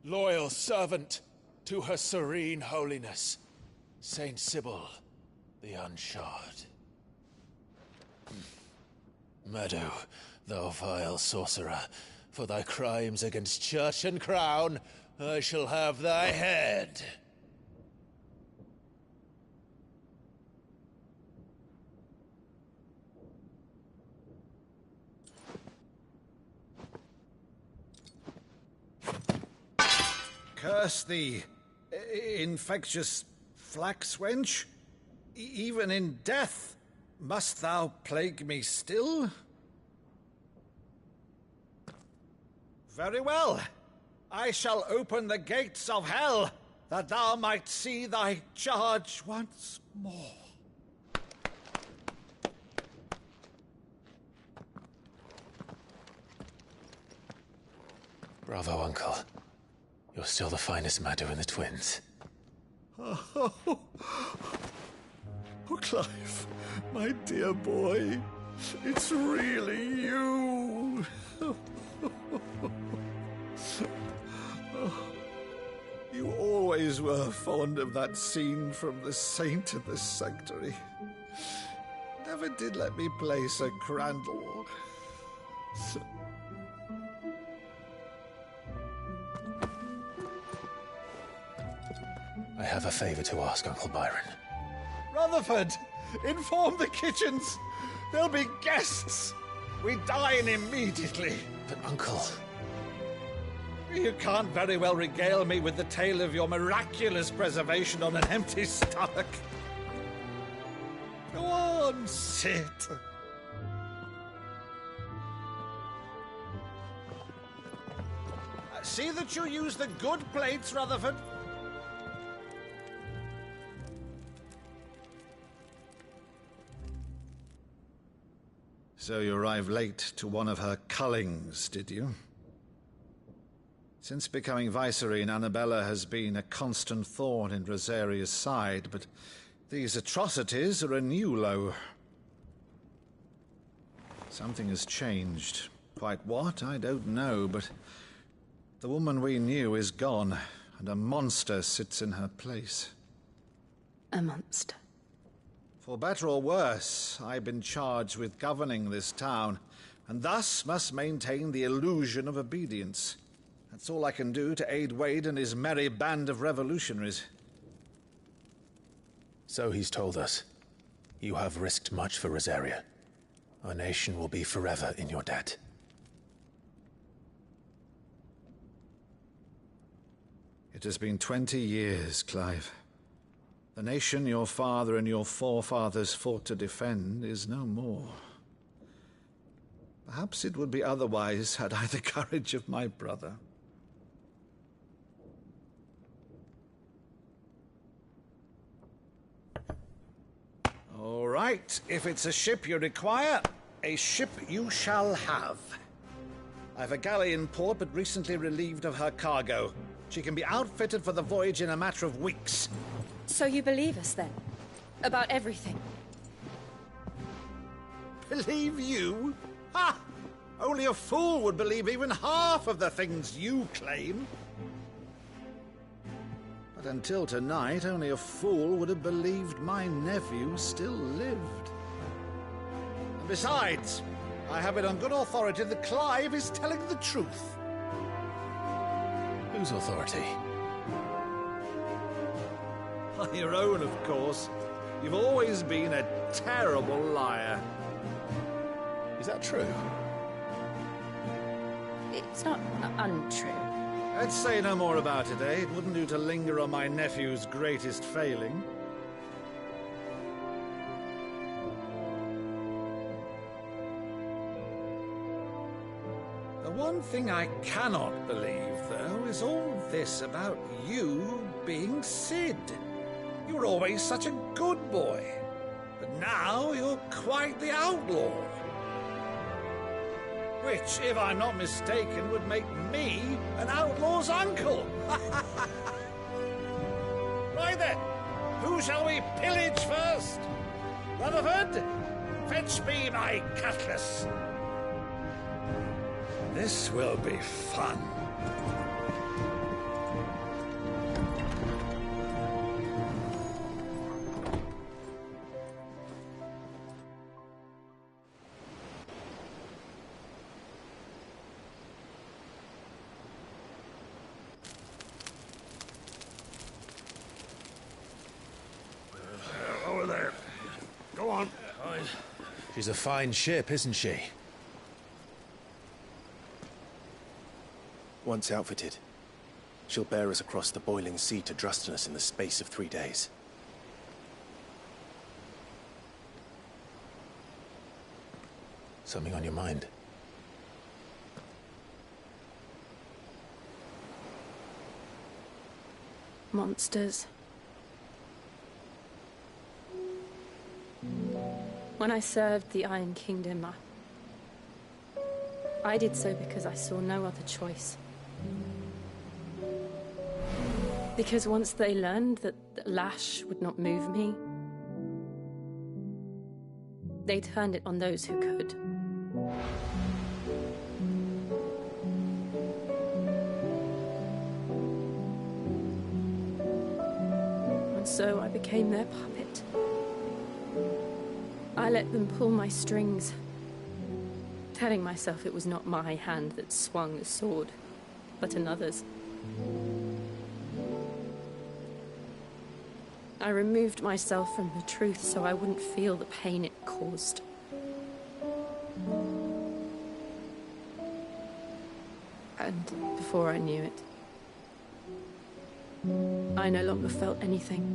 loyal servant to Her Serene Holiness, Saint Sybil the Unshod. Meadow, thou vile sorcerer, for thy crimes against church and crown, I shall have thy head. Curse thee, infectious flax wench. Even in death, must thou plague me still? Very well. I shall open the gates of hell, that thou might see thy charge once more. Bravo, Uncle. You're still the finest Maddo in the twins. Oh, Clive, my dear boy, it's really you. You always were fond of that scene from The Saint and the Sanctuary. Never did let me play Sir Crandall. I have a favor to ask, Uncle Byron. Rutherford, inform the kitchens. There'll be guests. We dine immediately. But, Uncle... You can't very well regale me with the tale of your miraculous preservation on an empty stomach. Go on, sit. See that you use the good plates, Rutherford. So you arrived late to one of her cullings, did you? Since becoming Vicereine, Annabella has been a constant thorn in Rosaria's side, but these atrocities are a new low. Something has changed. Quite what, I don't know, but the woman we knew is gone, and a monster sits in her place. A monster? For better or worse, I've been charged with governing this town, and thus must maintain the illusion of obedience. That's all I can do to aid Wade and his merry band of revolutionaries. So he's told us. You have risked much for Rosaria. Our nation will be forever in your debt. It has been 20 years, Clive. The nation your father and your forefathers fought to defend is no more. Perhaps it would be otherwise had I the courage of my brother. All right, if it's a ship you require, a ship you shall have. I've a galley in port, but recently relieved of her cargo. She can be outfitted for the voyage in a matter of weeks. So you believe us, then? About everything? Believe you? Ha! Only a fool would believe even half of the things you claim. But until tonight, only a fool would have believed my nephew still lived. And besides, I have it on good authority that Clive is telling the truth. Whose authority? On your own, of course. You've always been a terrible liar. Is that true? It's not untrue. Let's say no more about it, eh? It wouldn't do to linger on my nephew's greatest failing. The one thing I cannot believe, though, is all this about you being Sid. You were always such a good boy, but now you're quite the outlaw. Which, if I'm not mistaken, would make me an outlaw's uncle. Right then, who shall we pillage first? Rutherford, fetch me my cutlass. This will be fun. Over there. Go on. She's a fine ship, isn't she? Once outfitted, she'll bear us across the boiling sea to Drustinus in the space of 3 days. Something on your mind? Monsters. When I served the Iron Kingdom, I did so because I saw no other choice. Because once they learned that Lash would not move me, they turned it on those who could. so I became their puppet. I let them pull my strings, telling myself it was not my hand that swung the sword, but another's. I removed myself from the truth so I wouldn't feel the pain it caused. And before I knew it, I no longer felt anything.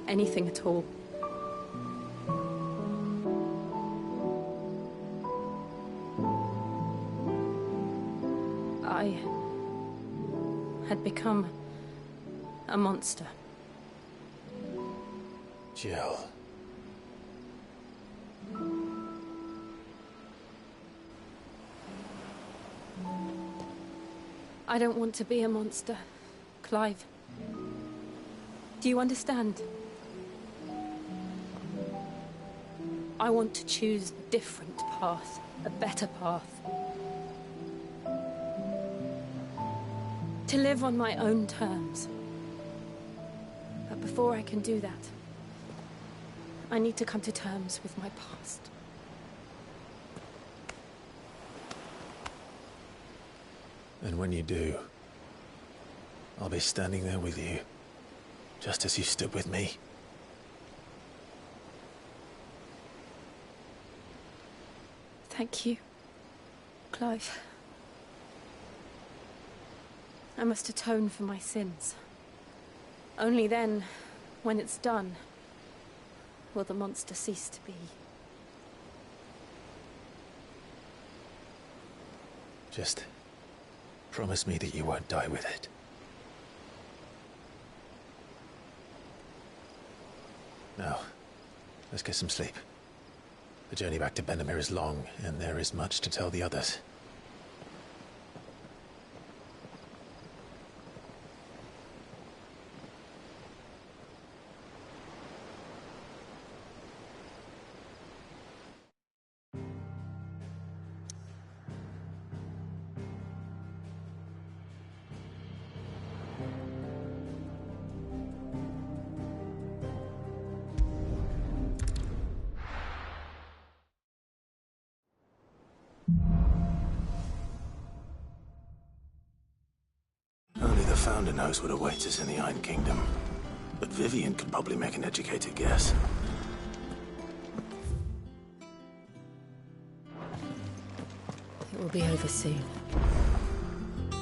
Anything at all. I had become a monster. Jill. I don't want to be a monster, Clive. Do you understand? I want to choose a different path, a better path. To live on my own terms. But before I can do that, I need to come to terms with my past. And when you do, I'll be standing there with you, just as you stood with me. Thank you, Clive. I must atone for my sins. Only then, when it's done, will the monster cease to be. Just promise me that you won't die with it. Now, let's get some sleep. The journey back to Benamir is long, and there is much to tell the others. Only the Founder knows what awaits us in the Iron Kingdom. But Vivian could probably make an educated guess. It will be over soon.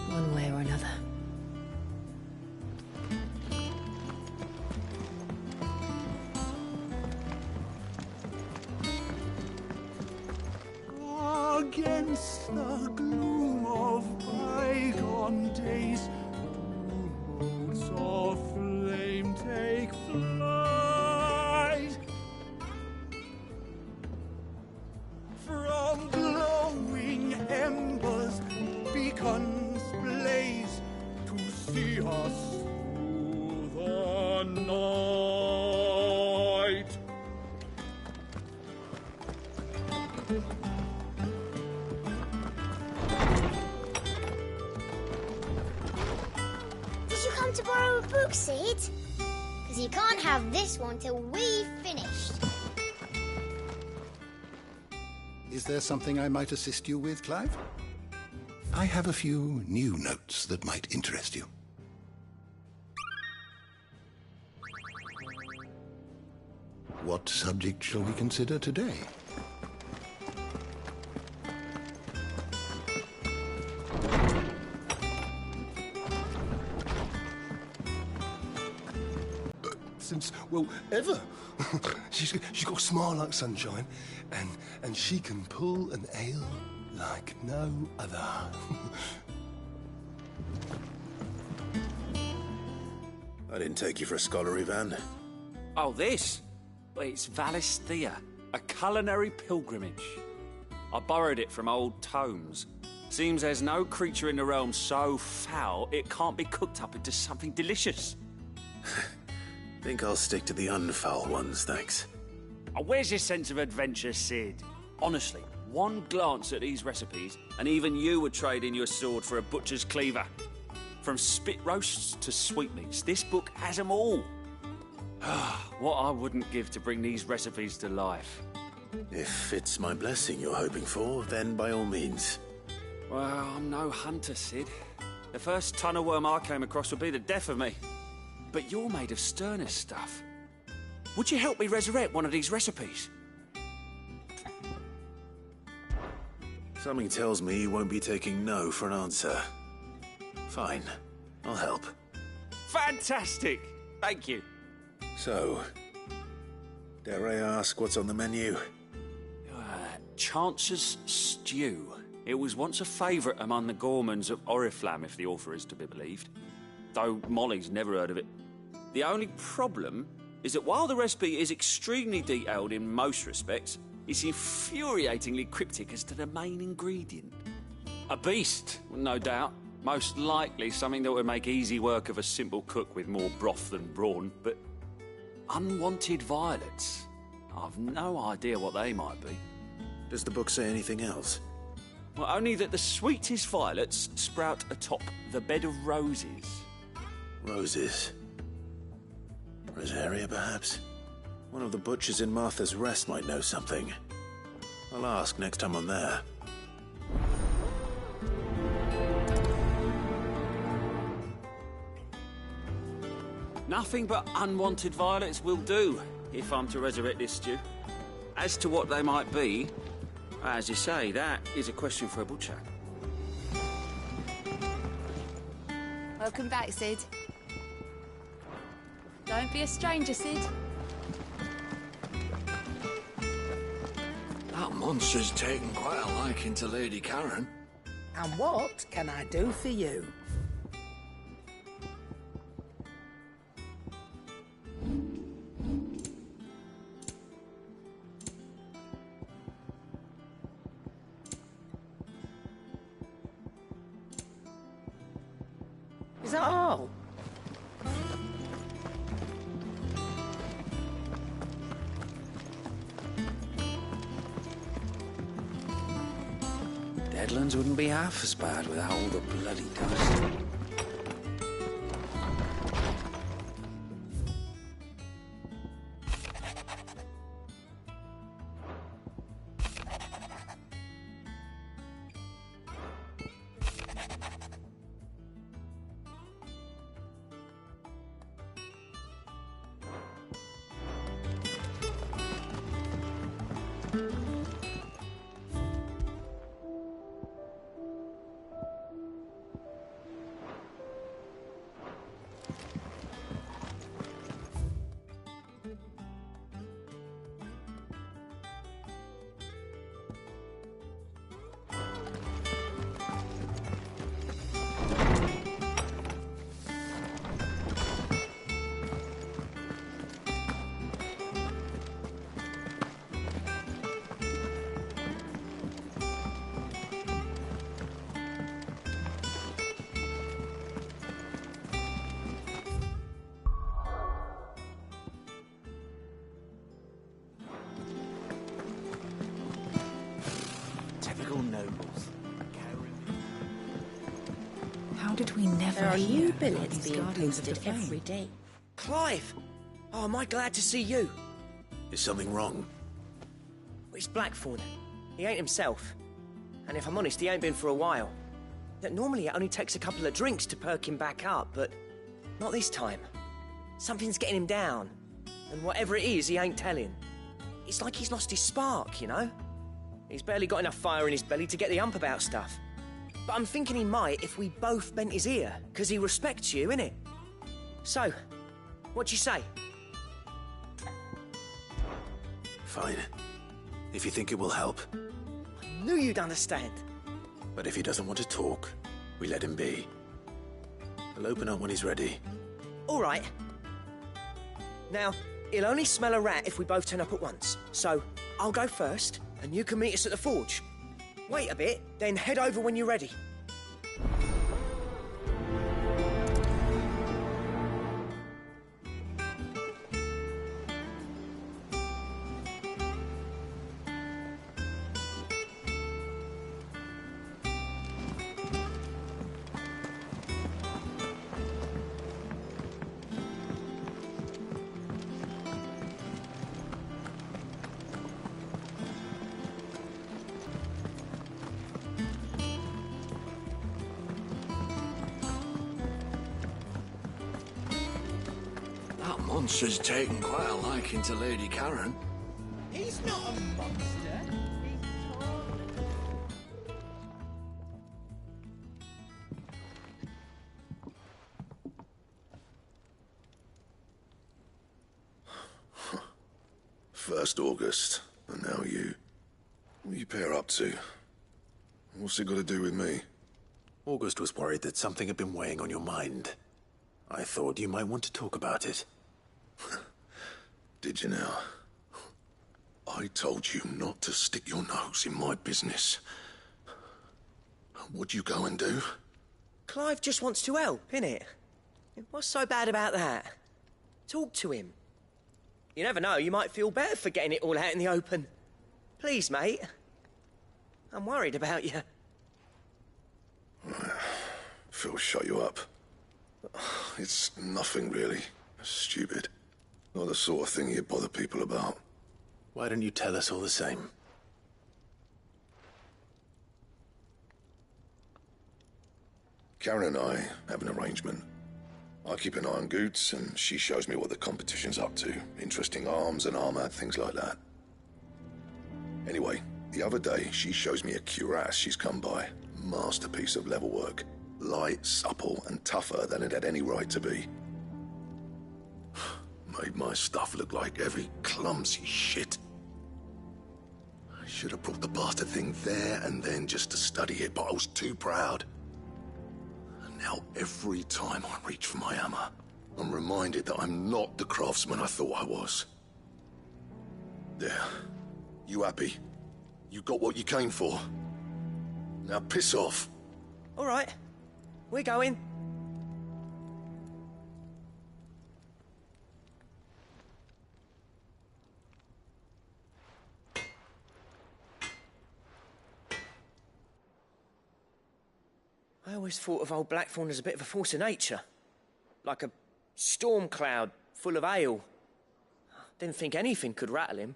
One way or another. Against the gloom of bygone days, motes of flame take flight. From glowing embers, beacons blaze to see us through the night. Did you come to borrow a book, Sid? Because you can't have this one till we've finished. Is there something I might assist you with, Clive? I have a few new notes that might interest you. What subject shall we consider today? Since, well, ever. She's got a smile like sunshine, and she can pull an ale like no other. I didn't take you for a scholar, Ivan. Oh, this? Well, it's Valisthea, a culinary pilgrimage. I borrowed it from old tomes. Seems there's no creature in the realm so foul it can't be cooked up into something delicious. Think I'll stick to the unfoul ones, thanks. Oh, where's your sense of adventure, Sid? Honestly, one glance at these recipes, and even you would trade in your sword for a butcher's cleaver. From spit roasts to sweetmeats, this book has them all. What I wouldn't give to bring these recipes to life. If it's my blessing you're hoping for, then by all means. Well, I'm no hunter, Sid. The first ton of worm I came across would be the death of me. But you're made of sterner stuff. Would you help me resurrect one of these recipes? Something tells me you won't be taking no for an answer. Fine, I'll help. Fantastic! Thank you. So, dare I ask what's on the menu? Chance's Stew. It was once a favourite among the gourmands of Oriflamme, if the author is to be believed. Though Molly's never heard of it. The only problem is that while the recipe is extremely detailed in most respects, it's infuriatingly cryptic as to the main ingredient. A beast, no doubt. Most likely something that would make easy work of a simple cook with more broth than brawn, but unwanted violets. I've no idea what they might be. Does the book say anything else? Well, only that the sweetest violets sprout atop the bed of roses. Roses? Rosaria, perhaps? One of the butchers in Martha's Rest might know something. I'll ask next time I'm there. Nothing but unwanted violets will do, if I'm to resurrect this stew. As to what they might be, as you say, that is a question for a butcher. Welcome back, Sid. Don't be a stranger, Sid. That monster's taken quite a liking to Lady Karen. And what can I do for you? Is that all? Deadlands wouldn't be half as bad without all the bloody dust. Nobles. How did we never There are hear new about billets these being Guardians of posted the Flame? every day. Clive! Oh, am I glad to see you? Is something wrong? It's Blackthorn. He ain't himself. And if I'm honest, he ain't been for a while. Normally it only takes a couple of drinks to perk him back up, but not this time. Something's getting him down. And whatever it is, he ain't telling. It's like he's lost his spark, you know? He's barely got enough fire in his belly to get the ump about stuff. But I'm thinking he might if we both bent his ear, because he respects you, innit? So, what do you say? Fine. If you think it will help. I knew you'd understand. But if he doesn't want to talk, we let him be. He'll open up when he's ready. All right. Now, he'll only smell a rat if we both turn up at once. So, I'll go first, and you can meet us at the forge. Wait a bit, then head over when you're ready. monster's taken quite a liking to Lady Karen. He's not a monster. First August, and now you. What are you pair up to? What's it got to do with me? August was worried that something had been weighing on your mind. I thought you might want to talk about it. Did you now? I told you not to stick your nose in my business. What'd you go and do? Clive just wants to help, innit? What's so bad about that? Talk to him. You never know, you might feel better for getting it all out in the open. Please, mate. I'm worried about you. Phil shut you up. It's nothing really. Stupid. Not the sort of thing you bother people about. Why don't you tell us all the same? Karen and I have an arrangement. I keep an eye on Goots, and she shows me what the competition's up to. Interesting arms and armor, things like that. Anyway, the other day, she shows me a cuirass she's come by. Masterpiece of level work. Light, supple, and tougher than it had any right to be. Made my stuff look like every clumsy shit. I should have brought the bastard thing there and then just to study it, but I was too proud. And now every time I reach for my hammer, I'm reminded that I'm not the craftsman I thought I was. There. You happy? You got what you came for. Now piss off. All right. We're going. I always thought of old Blackthorn as a bit of a force of nature. Like a storm cloud full of hail. Didn't think anything could rattle him.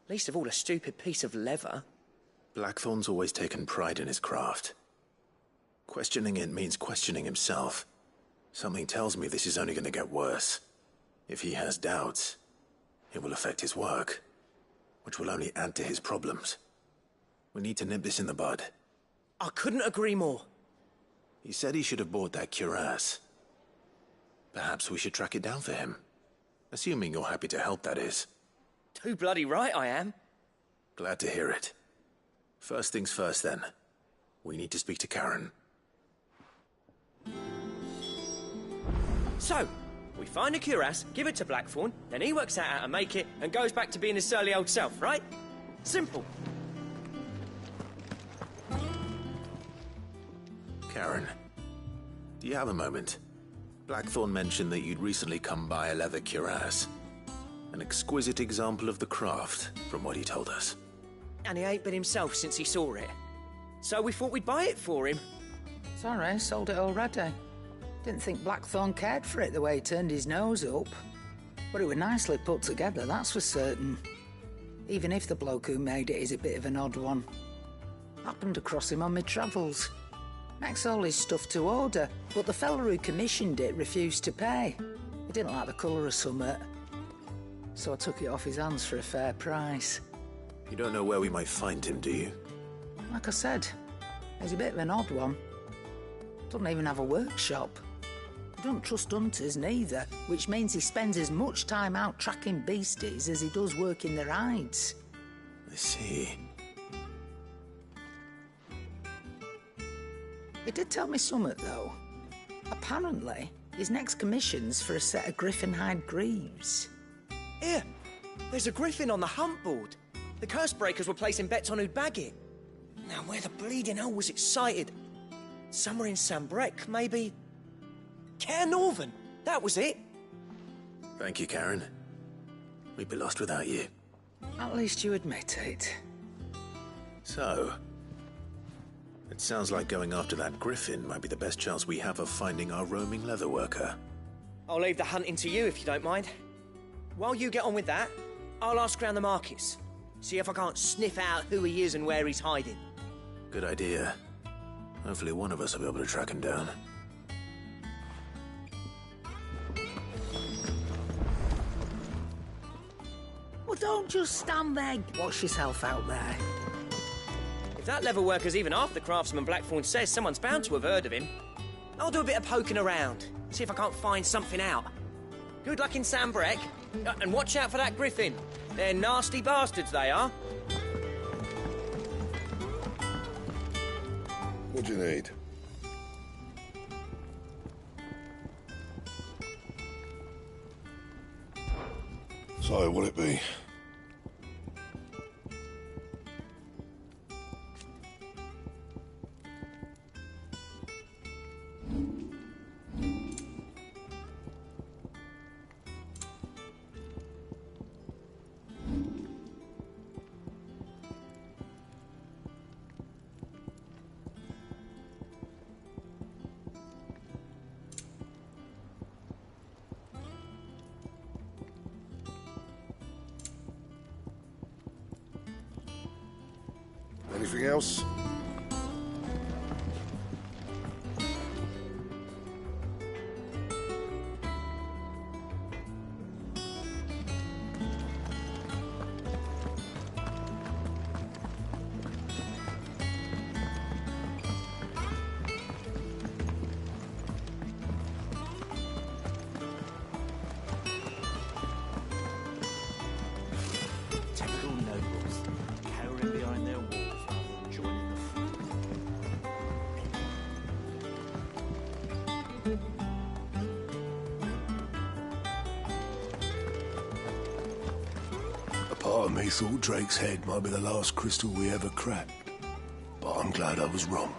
Least of all a stupid piece of leather. Blackthorn's always taken pride in his craft. Questioning it means questioning himself. Something tells me this is only going to get worse. If he has doubts, it will affect his work, which will only add to his problems. We need to nip this in the bud. I couldn't agree more. He said he should have bought that cuirass. Perhaps we should track it down for him. Assuming you're happy to help, that is. Too bloody right I am. Glad to hear it. First things first, then. We need to speak to Karen. So, we find a cuirass, give it to Blackthorn, then he works out how to make it and goes back to being his surly old self, right? Simple. Karen, do you have a moment? Blackthorn mentioned that you'd recently come by a leather cuirass. An exquisite example of the craft, from what he told us. And he ain't been himself since he saw it. So we thought we'd buy it for him. Sorry, sold it already. Didn't think Blackthorn cared for it the way he turned his nose up. But it was nicely put together, that's for certain. Even if the bloke who made it is a bit of an odd one. Happened across him on my travels. Makes all his stuff to order, but the fella who commissioned it refused to pay. He didn't like the colour of summit. So I took it off his hands for a fair price. You don't know where we might find him, do you? Like I said, he's a bit of an odd one. Doesn't even have a workshop. He don't trust hunters neither, which means he spends as much time out tracking beasties as he does working their hides. I see. He did tell me something, though. Apparently, his next commission's for a set of griffin hide greaves. Here, there's a griffin on the hunt board. The curse breakers were placing bets on who'd bag it. Now, where the bleeding hell was it sighted? Somewhere in Sambrec, maybe? Care Northern, that was it. Thank you, Karen. We'd be lost without you. At least you admit it. So, it sounds like going after that griffin might be the best chance we have of finding our roaming leatherworker. I'll leave the hunting to you if you don't mind. While you get on with that, I'll ask around the markets. See if I can't sniff out who he is and where he's hiding. Good idea. Hopefully one of us will be able to track him down. Well, don't just stand there, wash yourself out there. If that leather worker's even half the craftsman Blackthorn says, someone's bound to have heard of him. I'll do a bit of poking around, see if I can't find something out. Good luck in Sambrek, and watch out for that griffin. They're nasty bastards, they are. What do you need? So, what'll it be? Anything else? Typical nobles, cowering behind their walls rather than joining the fight. A part of me thought Drake's head might be the last crystal we ever cracked. But I'm glad I was wrong.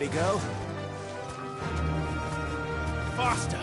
pretty girl. Faster!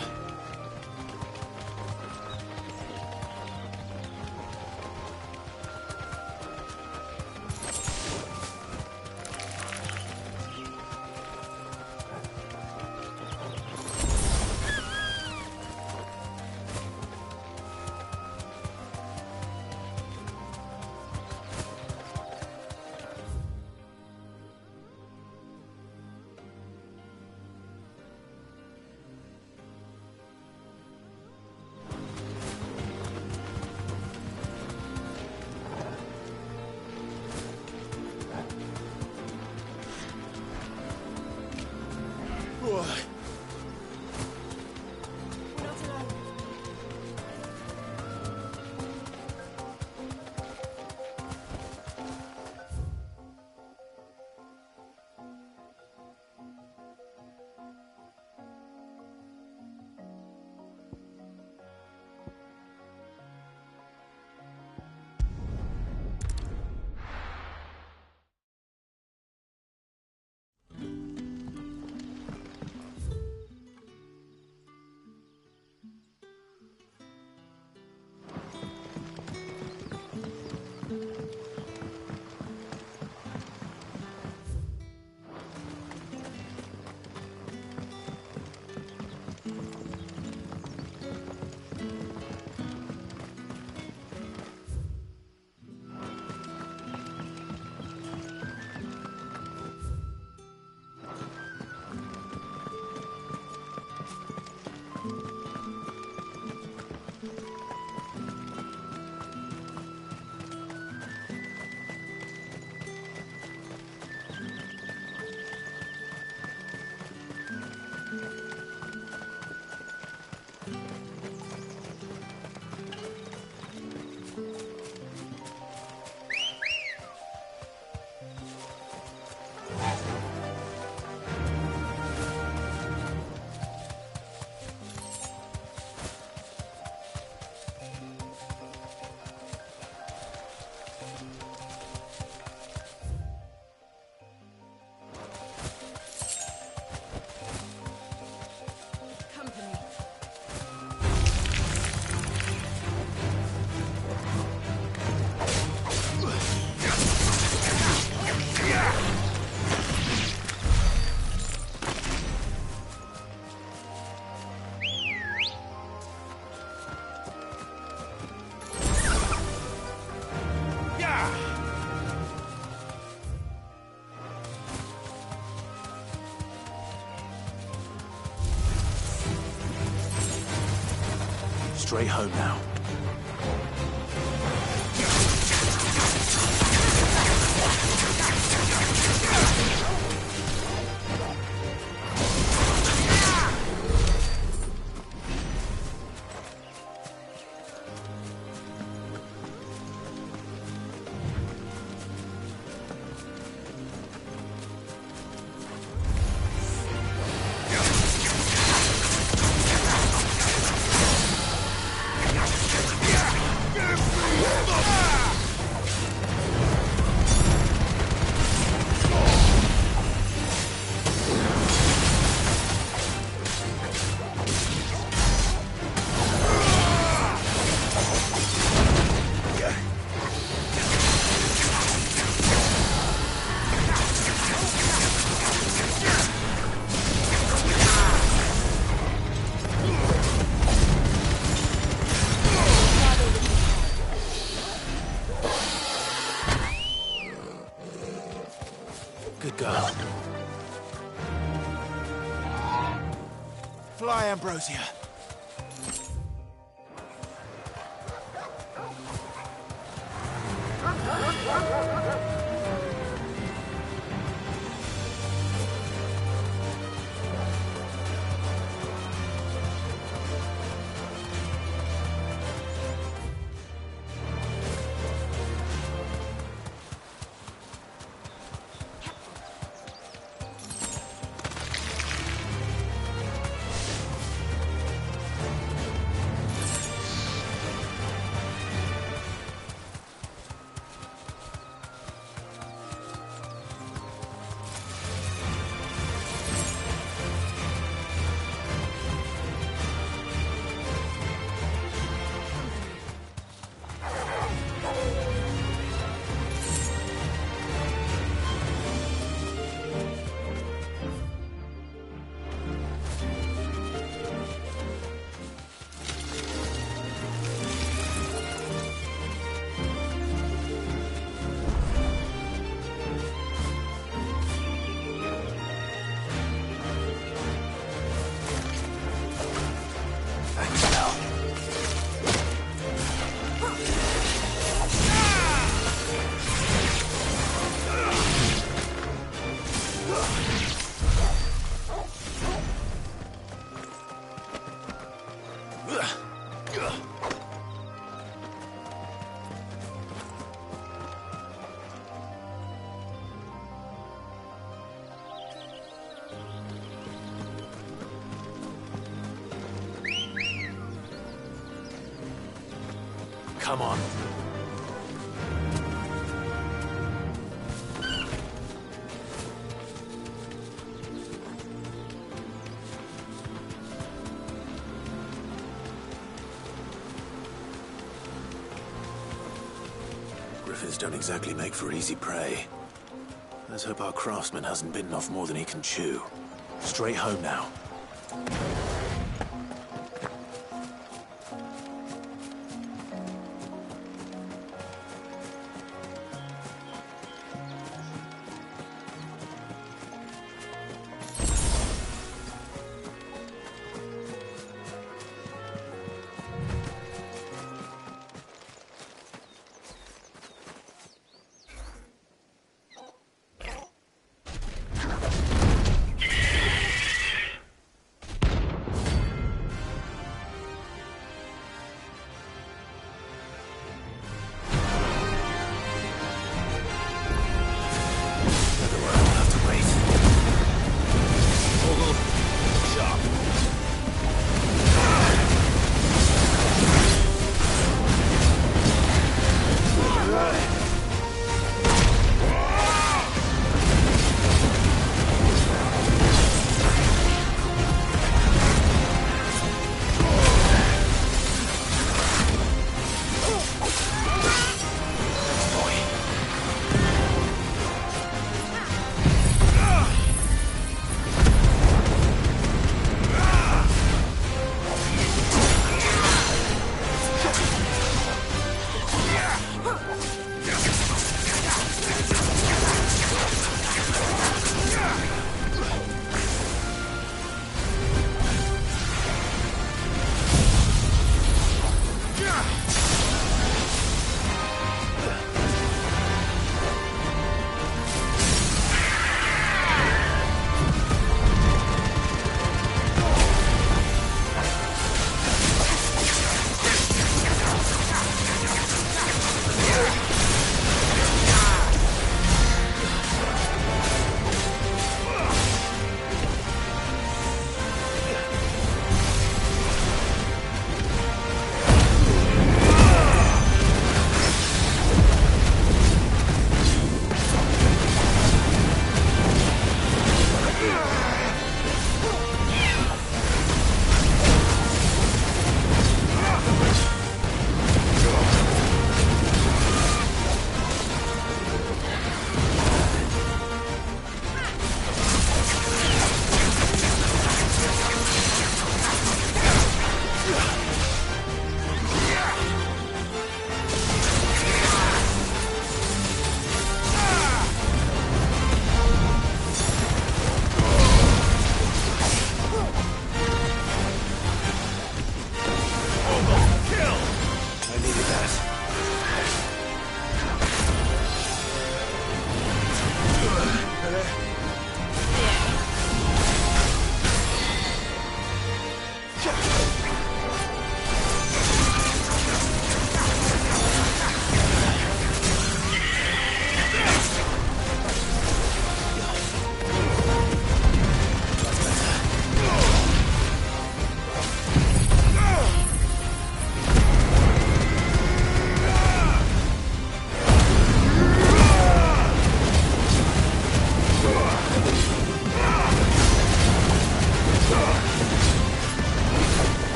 Straight home now. Good girl. Fly, Ambrosia. Come on. Griffins don't exactly make for easy prey. Let's hope our craftsman hasn't bitten off more than he can chew. Straight home now.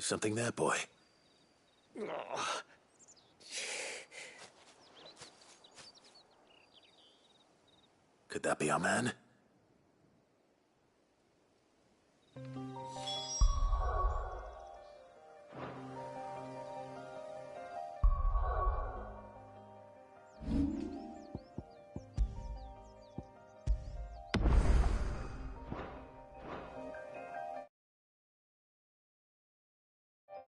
Is something there, boy? Could that be our man?